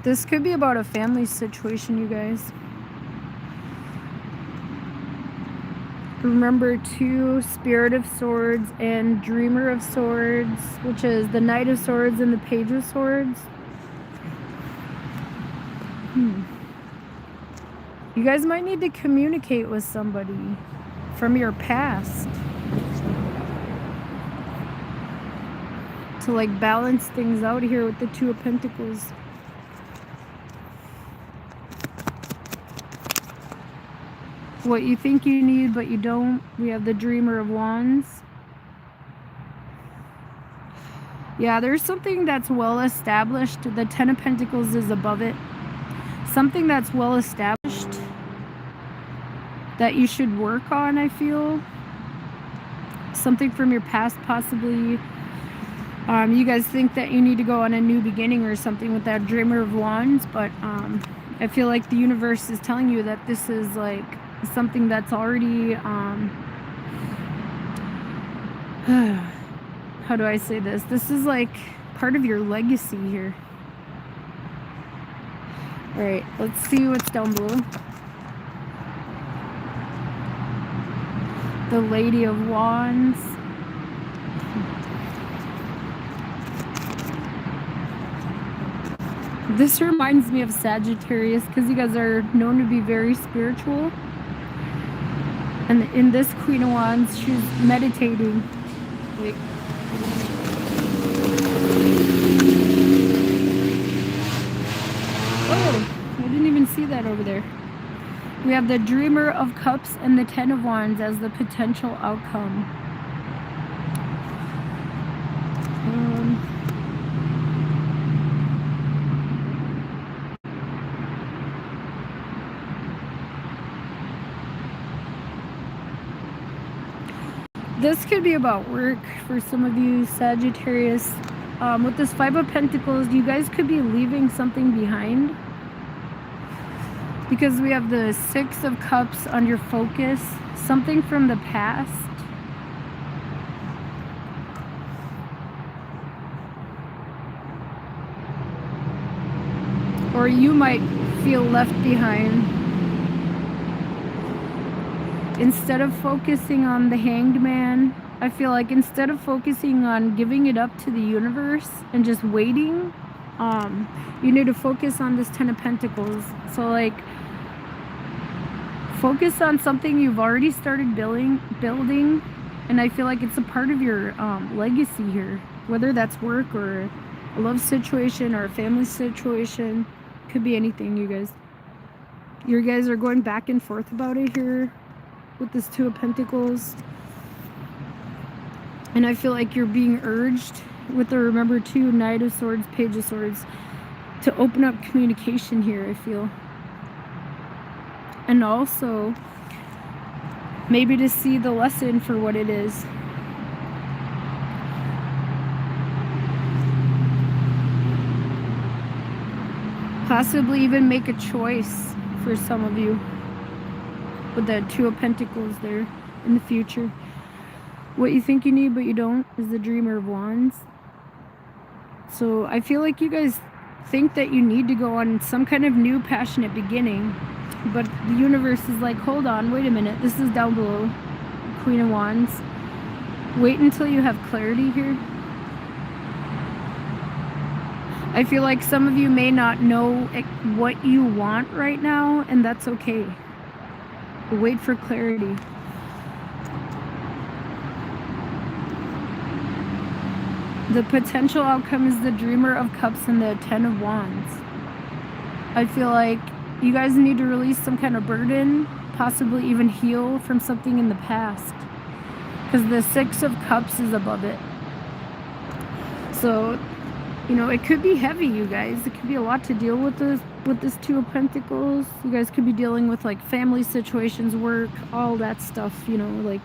This could be about a family situation, you guys. Remember, too, Spirit of Swords and Dreamer of Swords, which is the Knight of Swords and the Page of Swords. You guys might need to communicate with somebody from your past to like balance things out here with the Two of Pentacles. What you think you need but you don't. We have the Dreamer of Wands. Yeah, there's something that's well established. The Ten of Pentacles is above it. Something that's well established that you should work on, I feel. Something from your past, possibly. You guys think that you need to go on a new beginning or something with that Dreamer of Wands, but I feel like the universe is telling you that this is like something that's already how do I say this? This is like part of your legacy here. All right, let's see what's down below. The Lady of Wands. This reminds me of Sagittarius because you guys are known to be very spiritual. And in this Queen of Wands, she's meditating. Wait. Oh, I didn't even see that over there. We have the Dreamer of Cups and the Ten of Wands as the potential outcome. This could be about work for some of you, Sagittarius. With this Five of Pentacles, you guys could be leaving something behind. Because we have the Six of Cups on your focus. Something from the past. Or you might feel left behind. Instead of focusing on the Hanged Man, I feel like instead of focusing on giving it up to the universe and just waiting, you need to focus on this Ten of Pentacles. So like, focus on something you've already started building, and I feel like it's a part of your legacy here. Whether that's work or a love situation or a family situation, could be anything, you guys. You guys are going back and forth about it here with this Two of Pentacles. And I feel like you're being urged with the, remember, too, Knight of Swords, Page of Swords, to open up communication here, I feel. And also, maybe to see the lesson for what it is. Possibly even make a choice for some of you. With the Two of Pentacles there in the future. What you think you need but you don't is the Dreamer of Wands. So I feel like you guys think that you need to go on some kind of new passionate beginning. But the universe is like, hold on, wait a minute. This is down below. Queen of Wands. Wait until you have clarity here. I feel like some of you may not know what you want right now, and that's okay. Wait for clarity. The potential outcome is the Dreamer of Cups and the Ten of Wands. I feel like you guys need to release some kind of burden, possibly even heal from something in the past. Because the Six of Cups is above it. So, you know, it could be heavy, you guys. It could be a lot to deal with this Two of Pentacles. You guys could be dealing with like family situations, work, all that stuff, you know, like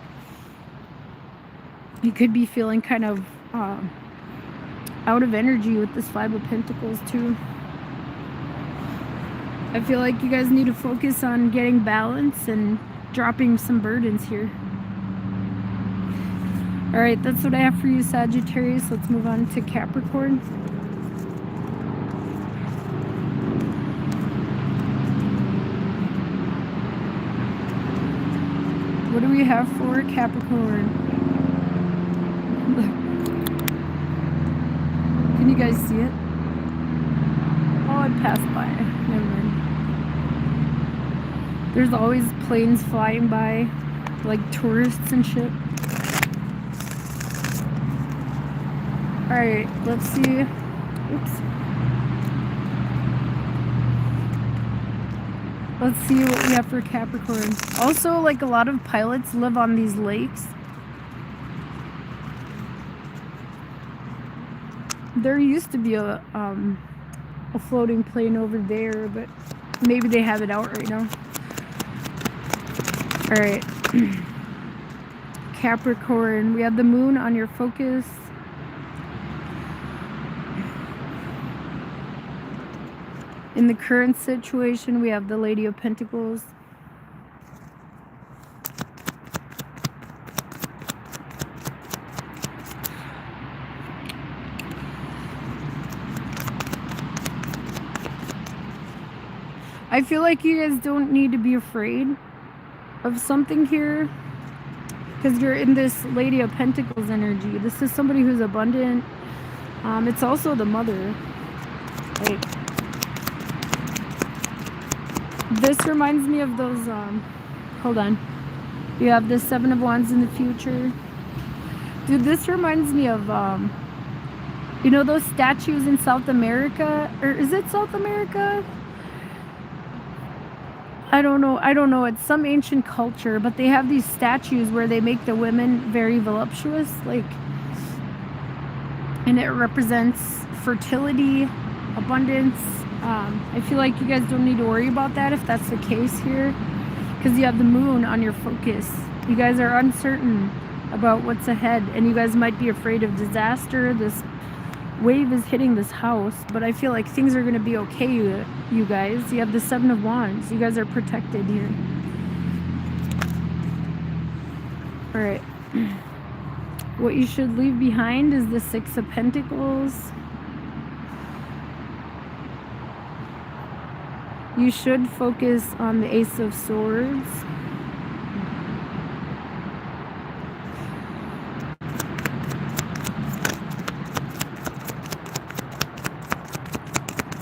you could be feeling kind of out of energy with this Five of Pentacles too. I feel like you guys need to focus on getting balance and dropping some burdens here. All right, that's what I have for you, Sagittarius. Let's move on to Capricorn. What do we have for Capricorn? Can you guys see it? Oh, it passed by. Never mind. There's always planes flying by, like tourists and shit. Alright, let's see. Oops. Let's see what we have for Capricorn. Also, like a lot of pilots live on these lakes. There used to be a floating plane over there, but maybe they have it out right now. All right. Capricorn, we have the moon on your focus. In the current situation, we have the Lady of Pentacles. I feel like you guys don't need to be afraid of something here, because you're in this Lady of Pentacles energy. This is somebody who's abundant. It's also the mother. Like, this reminds me of those, hold on. You have the Seven of Wands in the future. Dude, this reminds me of, you know those statues in South America? Or is it South America? I don't know. It's some ancient culture, but they have these statues where they make the women very voluptuous, like, and it represents fertility, abundance. I feel like you guys don't need to worry about that if that's the case here, because you have the moon on your focus. You guys are uncertain about what's ahead, and you guys might be afraid of disaster. This wave is hitting this house, but I feel like things are going to be okay, you guys. You have the Seven of Wands. You guys are protected here. All right. What you should leave behind is the Six of Pentacles. You should focus on the Ace of Swords.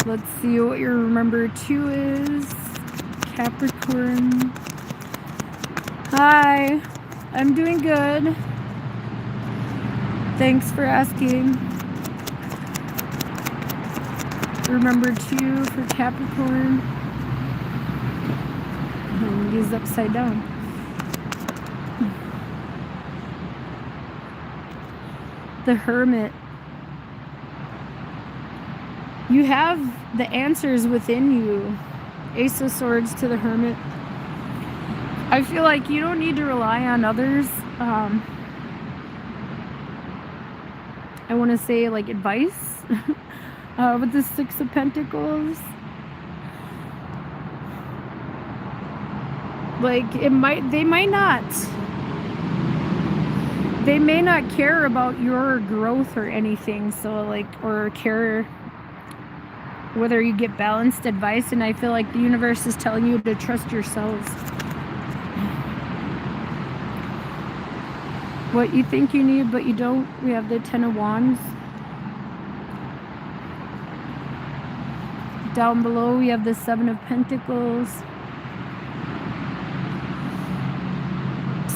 Let's see what your number 2 is. Capricorn. Hi, I'm doing good. Thanks for asking. Remember 2 for Capricorn. And he's upside down. The Hermit. You have the answers within you. Ace of Swords to the Hermit. I feel like you don't need to rely on others. I want to say like advice with the Six of Pentacles. Like they may not care about your growth or anything, so like, or care whether you get balanced advice, and I feel like the universe is telling you to trust yourselves. What you think you need but you don't. We have the Ten of Wands. Down below we have the Seven of Pentacles.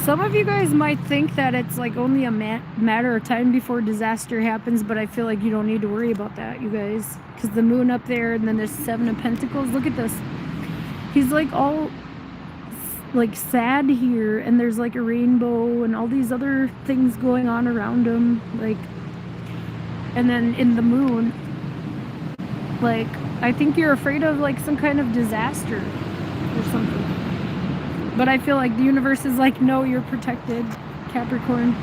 Some of you guys might think that it's like only a matter of time before disaster happens, but I feel like you don't need to worry about that, you guys. Because the moon up there, and then there's 7 of Pentacles. Look at this. He's like all like sad here, and there's like a rainbow and all these other things going on around him. Like, and then in the moon, like, I think you're afraid of like some kind of disaster or something. But I feel like the universe is like, no, you're protected, Capricorn.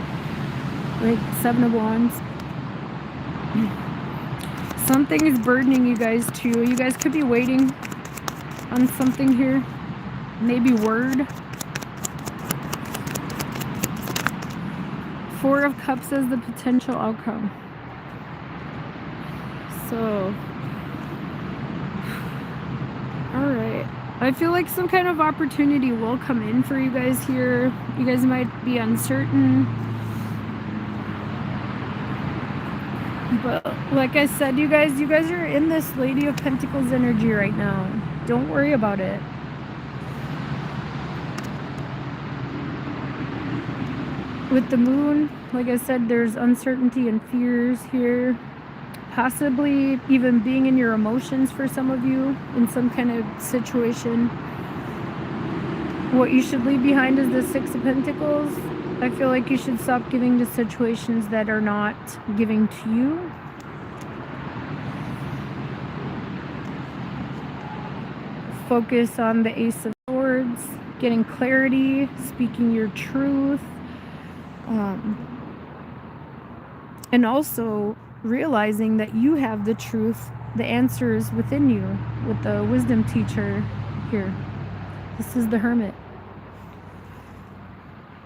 Like, 7 of Wands. Something is burdening you guys too. You guys could be waiting on something here. Maybe word. 4 of Cups as the potential outcome. So, alright. I feel like some kind of opportunity will come in for you guys here. You guys might be uncertain. But like I said, you guys are in this Lady of Pentacles energy right now. Don't worry about it. With the moon, like I said, there's uncertainty and fears here. Possibly even being in your emotions for some of you in some kind of situation. What you should leave behind is the 6 of Pentacles. I feel like you should stop giving to situations that are not giving to you. Focus on the Ace of Swords, getting clarity, speaking your truth, and also realizing that you have the truth, the answers within you, with the wisdom teacher here. This is the Hermit.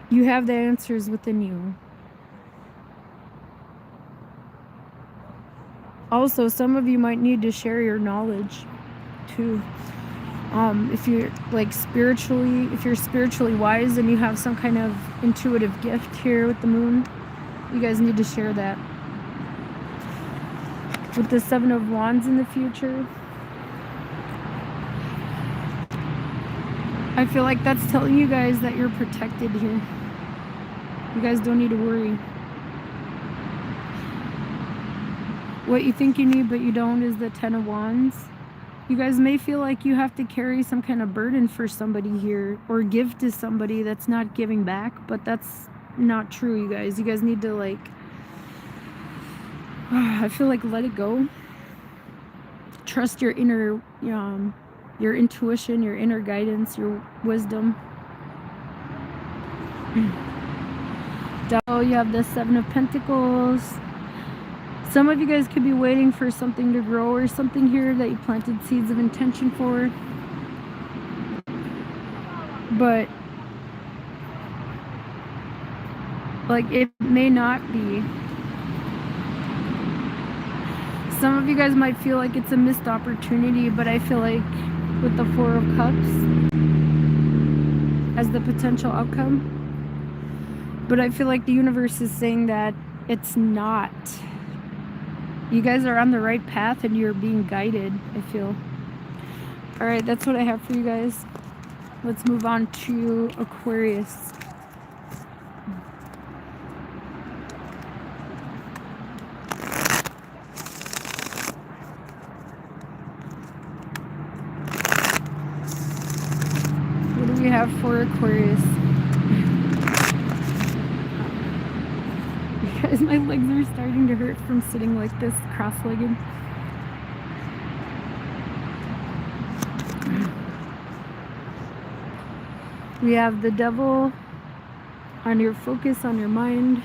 You have the answers within you. Also, some of you might need to share your knowledge too. If you're like if you're spiritually wise and you have some kind of intuitive gift here with the moon, you guys need to share that. With the 7 of Wands in the future, I feel like that's telling you guys that you're protected here. You guys don't need to worry. What you think you need but you don't is the 10 of Wands. You guys may feel like you have to carry some kind of burden for somebody here, or give to somebody that's not giving back, but that's not true, you guys. You guys need to like, I feel like let it go. Trust your inner, your intuition, your inner guidance, your wisdom. You have the 7 of Pentacles. Some of you guys could be waiting for something to grow or something here that you planted seeds of intention for. But like, it may not be. Some of you guys might feel like it's a missed opportunity, but I feel like with the 4 of Cups as the potential outcome, but I feel like the universe is saying that it's not. You guys are on the right path and you're being guided, I feel. Alright, that's what I have for you guys. Let's move on to Aquarius. What do we have for Aquarius? Guys, my legs are starting to hurt from sitting like this, cross-legged. We have the Devil on your focus, on your mind.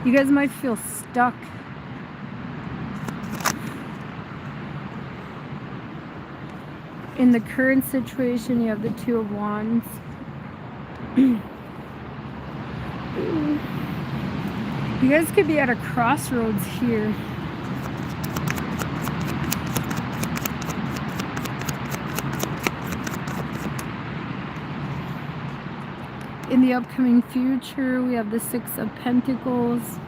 You guys might feel stuck. In the current situation, you have the 2 of Wands. You guys could be at a crossroads here. In the upcoming future, we have the 6 of Pentacles.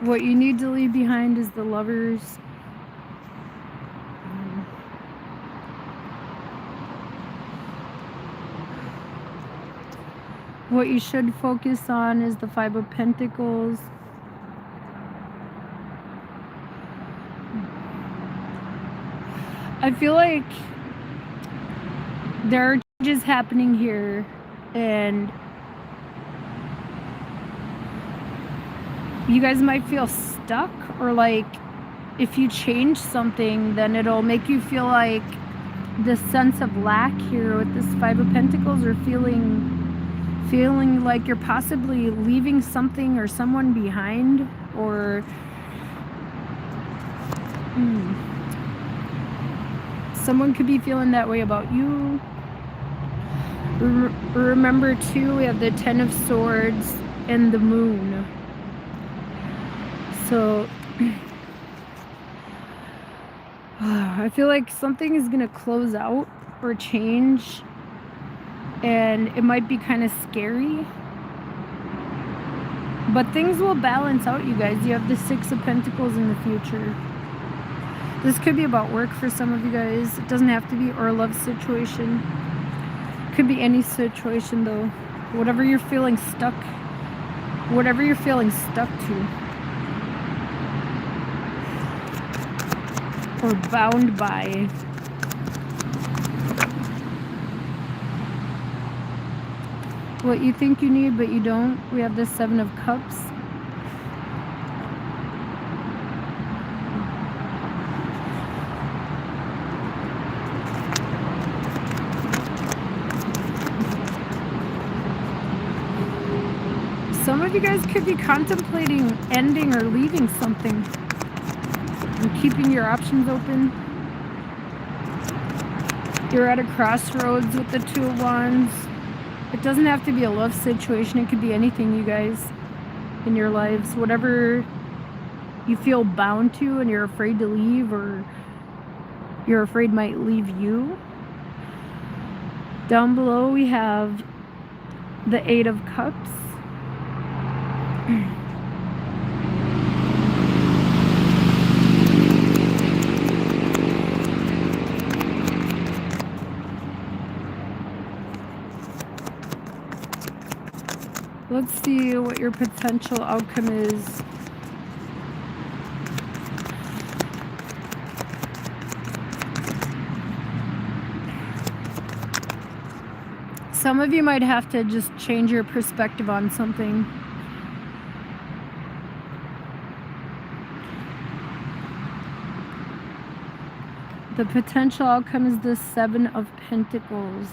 What you need to leave behind is the Lovers. What you should focus on is the Five of Pentacles. I feel like there are changes happening here, and you guys might feel stuck, or like if you change something, then it'll make you feel like this sense of lack here with this Five of Pentacles, or feeling like you're possibly leaving something or someone behind, or someone could be feeling that way about you. Remember too, we have the Ten of Swords and the Moon. So I feel like something is gonna close out or change, and it might be kind of scary, but things will balance out, you guys. You have the Six of Pentacles in the future. This could be about work for some of you guys. It doesn't have to be, or a love situation. Could be any situation though. Whatever you're feeling stuck to, or bound by. What you think you need but you don't. We have the Seven of Cups. Some of you guys could be contemplating ending or leaving something and keeping your options open. You're at a crossroads with the Two of Wands. It doesn't have to be a love situation. It could be anything, you guys, in your lives. Whatever you feel bound to and you're afraid to leave, or you're afraid might leave you. Down below we have the Eight of Cups. Let's see what your potential outcome is. Some of you might have to just change your perspective on something. The potential outcome is the Seven of Pentacles.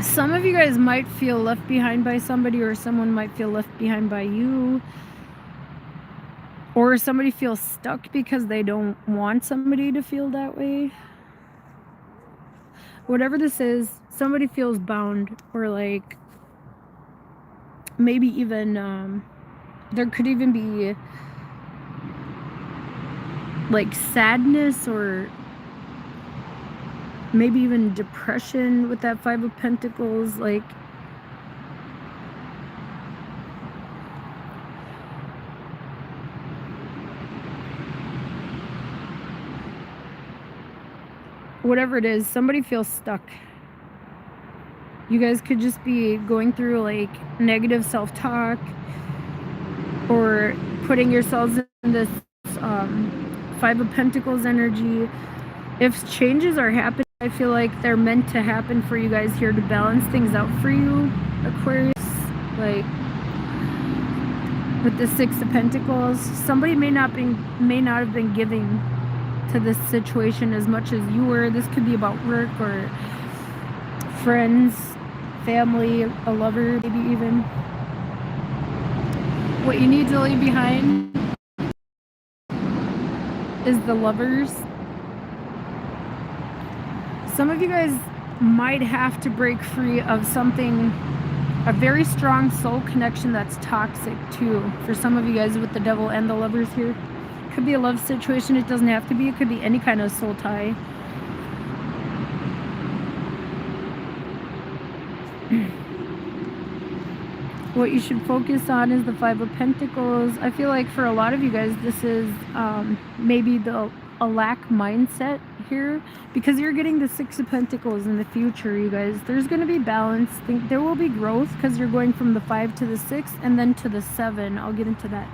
Some of you guys might feel left behind by somebody, or someone might feel left behind by you, or somebody feels stuck because they don't want somebody to feel that way. Whatever this is, somebody feels bound, or like maybe even there could even be like sadness, or maybe even depression with that Five of Pentacles. Like, whatever it is, somebody feels stuck. You guys could just be going through like negative self-talk, or putting yourselves in this Five of Pentacles energy. If changes are happening, I feel like they're meant to happen for you guys here to balance things out for you, Aquarius. Like with the Six of Pentacles, somebody may not have been giving to this situation as much as you were. This could be about work, or friends, family, a lover, maybe even. What you need to leave behind is the Lovers. Some of you guys might have to break free of something a very strong soul connection that's toxic too. For some of you guys with the devil and the lovers here. Could be a love situation. It doesn't have to be. It could be any kind of soul tie. What you should focus on is the Five of Pentacles. I feel like for a lot of you guys, this is maybe a lack mindset here, because you're getting the Six of Pentacles in the future, you guys. There's going to be balance. There will be growth, because you're going from the 5 to the 6 and then to the 7. I'll get into that.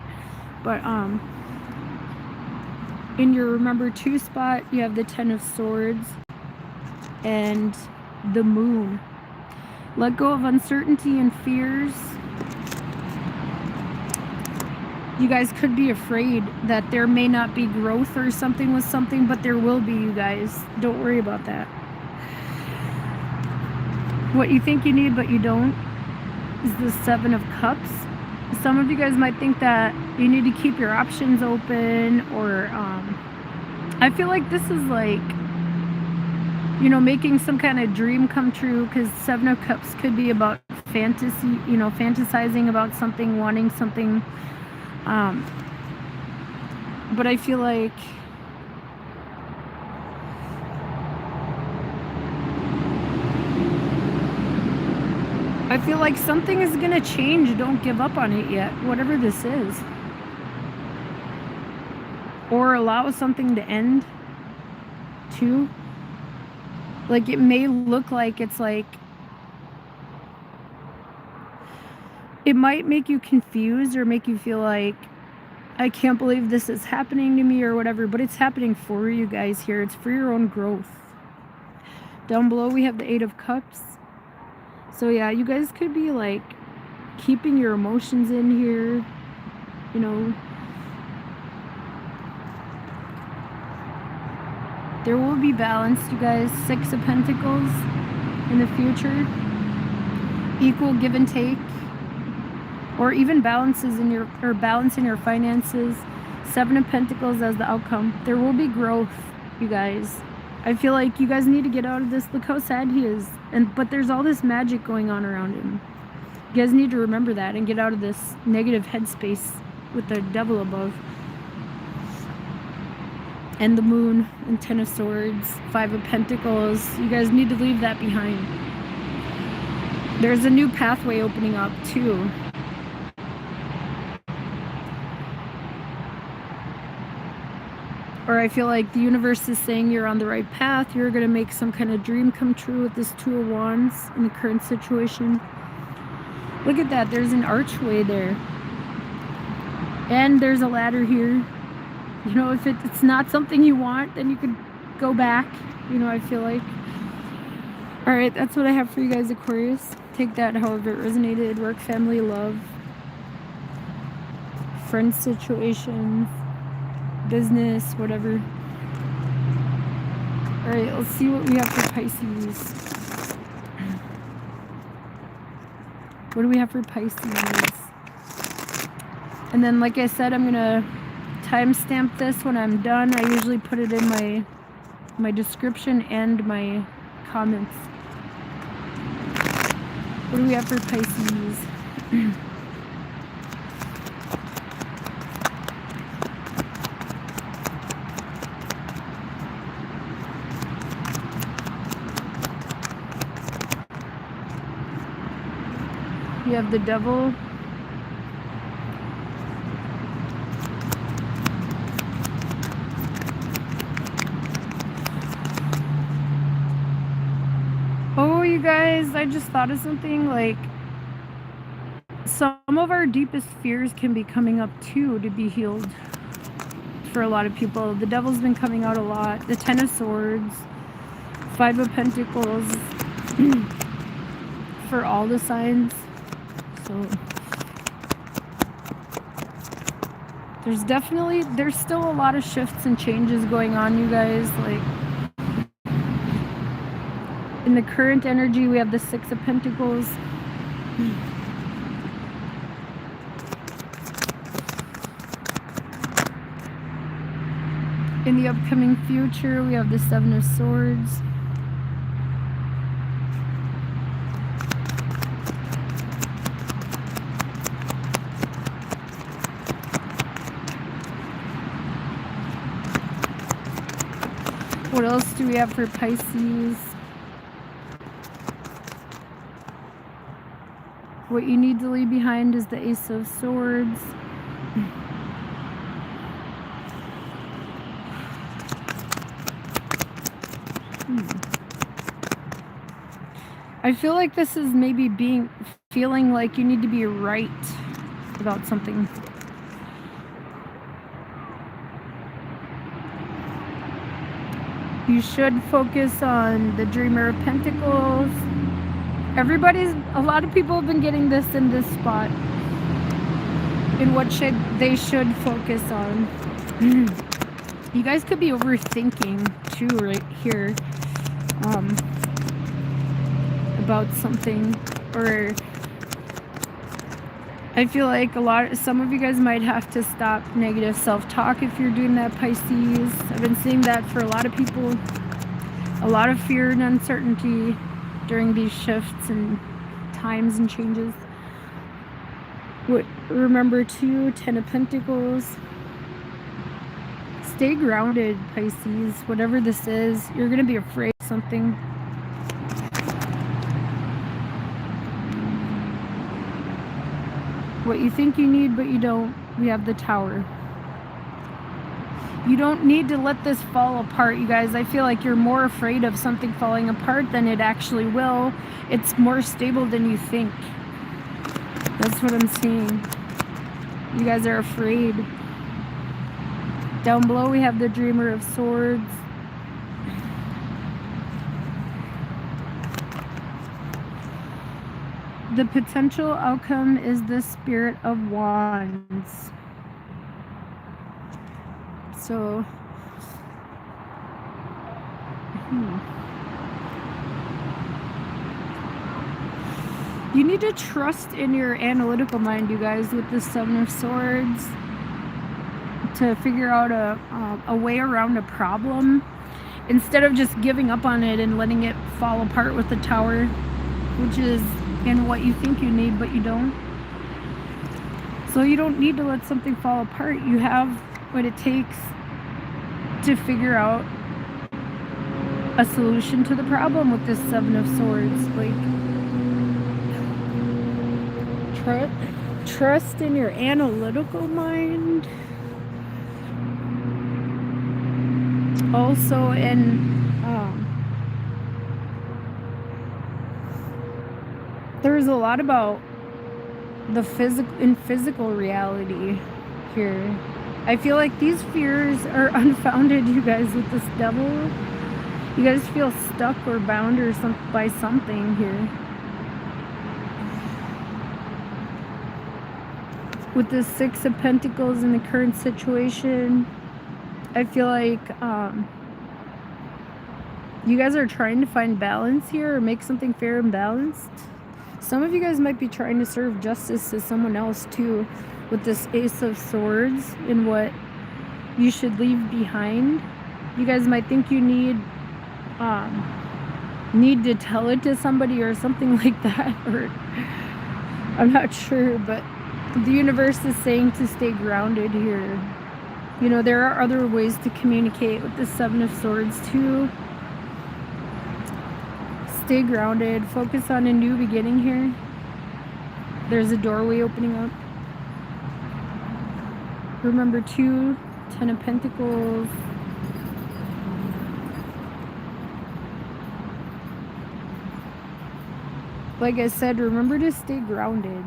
But in your remember 2 spot, you have the 10 of Swords and the Moon. Let go of uncertainty and fears. You guys could be afraid that there may not be growth or something with something, but there will be, you guys. Don't worry about that. What you think you need but you don't is the Seven of Cups. Some of you guys might think that you need to keep your options open, or I feel like this is like, you know, making some kind of dream come true, because Seven of Cups could be about fantasy, you know, fantasizing about something, wanting something. But I feel like something is gonna change. Don't give up on it yet, whatever this is. Or allow something to end too. Like, it may look like it's like, it might make you confused or make you feel like, I can't believe this is happening to me or whatever, but it's happening for you guys here. It's for your own growth. Down below we have the Eight of Cups. So yeah, you guys could be like keeping your emotions in here, you know. There will be balance, you guys. Six of Pentacles in the future. Equal give and take. Or even balances in your, or balance in your finances. Seven of Pentacles as the outcome. There will be growth, you guys. I feel like you guys need to get out of this. Look how sad he is. But there's all this magic going on around him. You guys need to remember that and get out of this negative headspace with the devil above. And the Moon and Ten of Swords, Five of Pentacles. You guys need to leave that behind. There's a new pathway opening up too. Or I feel like the universe is saying you're on the right path. You're going to make some kind of dream come true with this Two of Wands in the current situation. Look at that. There's an archway there. And there's a ladder here. You know, if it's not something you want, then you could go back. You know, I feel like. Alright, that's what I have for you guys, Aquarius. Take that however it resonated. Work, family, love. Friend situations. Business, whatever. Alright, let's see what we have for Pisces. What do we have for Pisces? And then, like I said, I'm gonna timestamp this when I'm done. I usually put it in my description and my comments. What do we have for Pisces? You have the Devil. Oh, you guys, I just thought of something. Like, some of our deepest fears can be coming up too to be healed for a lot of people. The Devil's been coming out a lot. The Ten of Swords, Five of Pentacles for all the signs. So there's still a lot of shifts and changes going on, you guys. Like, in the current energy, we have the Six of Pentacles. In the upcoming future, we have the Seven of Swords. What else do we have for Pisces? What you need to leave behind is the Ace of Swords. I feel like this is maybe feeling like you need to be right about something. You should focus on the Dreamer of Pentacles. A lot of people have been getting this in this spot. And what they should focus on. You guys could be overthinking too right here. About something, or I feel like some of you guys might have to stop negative self-talk if you're doing that, Pisces. I've been seeing that for a lot of people. A lot of fear and uncertainty during these shifts and times and changes. Remember too, 10 of Pentacles. Stay grounded, Pisces. Whatever this is, you're going to be afraid of something. What you think you need, but you don't. We have the Tower. You don't need to let this fall apart, you guys. I feel like you're more afraid of something falling apart than it actually will. It's more stable than you think. That's what I'm seeing. You guys are afraid. Down below, we have the Dreamer of Swords. The potential outcome is the Spirit of Wands. So, you need to trust in your analytical mind, you guys, with the Seven of Swords, to figure out a way around a problem instead of just giving up on it and letting it fall apart with the Tower, which is in what you think you need, but you don't. So you don't need to let something fall apart. You have what it takes to figure out a solution to the problem with this Seven of Swords. Like, trust in your analytical mind. Also there's a lot about the physical reality here. I feel like these fears are unfounded, you guys, with this Devil. You guys feel stuck or bound or by something here. With the Six of Pentacles in the current situation, I feel like you guys are trying to find balance here or make something fair and balanced. Some of you guys might be trying to serve justice to someone else too, with this Ace of Swords and what you should leave behind. You guys might think you need to tell it to somebody or something like that, or I'm not sure, but the universe is saying to stay grounded here. You know, there are other ways to communicate with the Seven of Swords too. Stay grounded. Focus on a new beginning here. There's a doorway opening up. Remember too, 10 of Pentacles. Like I said, remember to stay grounded.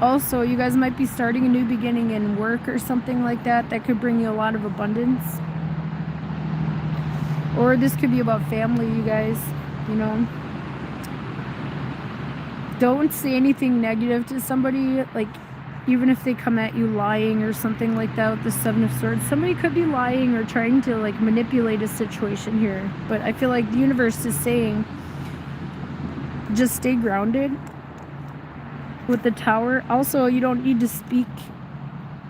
Also, you guys might be starting a new beginning in work or something like that. That could bring you a lot of abundance. Or this could be about family, you guys, you know. Don't say anything negative to somebody, like, even if they come at you lying or something like that with the Seven of Swords. Somebody could be lying or trying to, like, manipulate a situation here. But I feel like the universe is saying, just stay grounded with the Tower. Also, you don't need to speak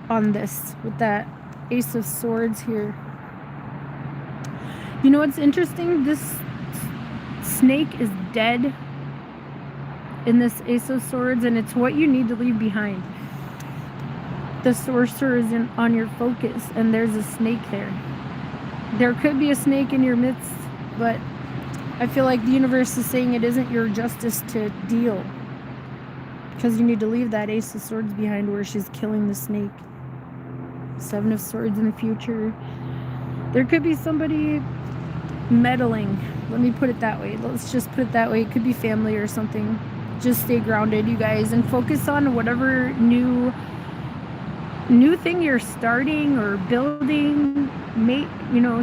on this with that Ace of Swords here. You know what's interesting? This snake is dead in this Ace of Swords, and it's what you need to leave behind. The Sorcerer is on your focus, and there's a snake there. There could be a snake in your midst, but I feel like the universe is saying it isn't your justice to deal, because you need to leave that Ace of Swords behind where she's killing the snake. Seven of Swords in the future. There could be somebody meddling. Let me put it that way. Let's just put it that way. It could be family or something. Just stay grounded, you guys, and focus on whatever new thing you're starting or building.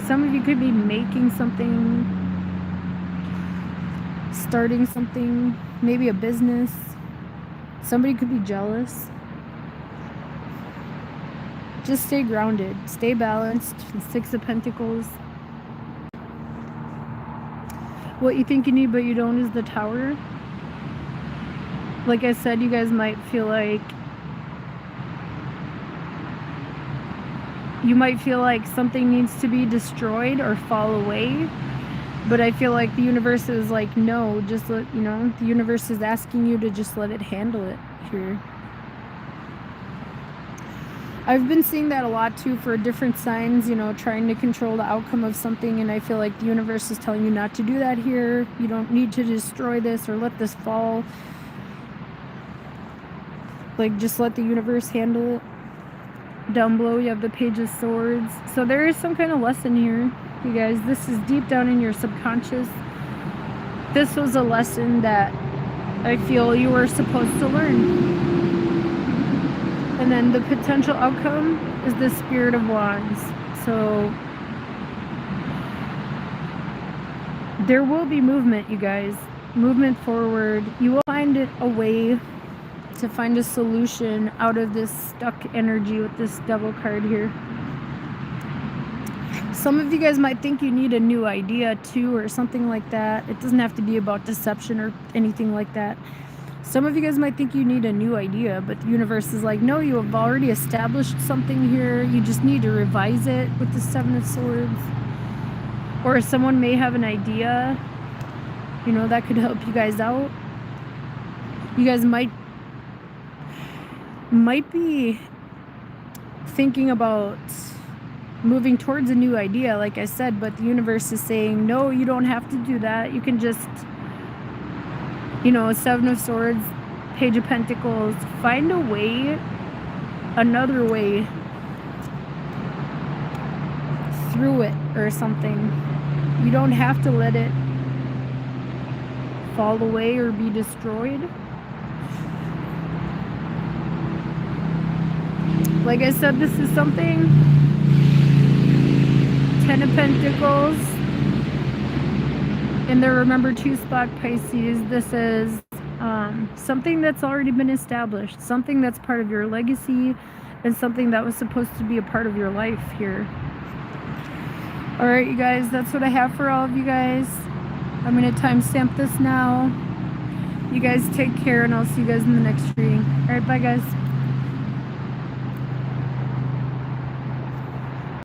Some of you could be making something, starting something, maybe a business. Somebody could be jealous. Just stay grounded, stay balanced. Six of Pentacles. What you think you need but you don't is the Tower. Like I said, you guys might feel like something needs to be destroyed or fall away, but I feel like the universe is like, no, just let, the universe is asking you to just let it handle it here. I've been seeing that a lot too for different signs, trying to control the outcome of something, and I feel like the universe is telling you not to do that here. You don't need to destroy this or let this fall. Like, just let the universe handle it. Down below you have the Page of Swords. So there is some kind of lesson here, you guys. This is deep down in your subconscious. This was a lesson that I feel you were supposed to learn. And then the potential outcome is the Spirit of Wands. So there will be movement, you guys. Movement forward. You will find a way to find a solution out of this stuck energy with this Devil card here. Some of you guys might think you need a new idea too, or something like that. It doesn't have to be about deception or anything like that. Some of you guys might think you need a new idea, but the universe is like, no, you have already established something here. You just need to revise it with the Seven of Swords. Or someone may have an idea, that could help you guys out. You guys might be thinking about moving towards a new idea, like I said, but the universe is saying, no, you don't have to do that. You can just, Seven of Swords, Page of Pentacles, find a way, another way through it or something. You don't have to let it fall away or be destroyed. Like I said, this is something. Ten of Pentacles. In the Remember to spot, Pisces, this is something that's already been established, something that's part of your legacy, and something that was supposed to be a part of your life here. All right, you guys, that's what I have for all of you guys. I'm going to timestamp this now. You guys take care, and I'll see you guys in the next reading. All right, bye, guys.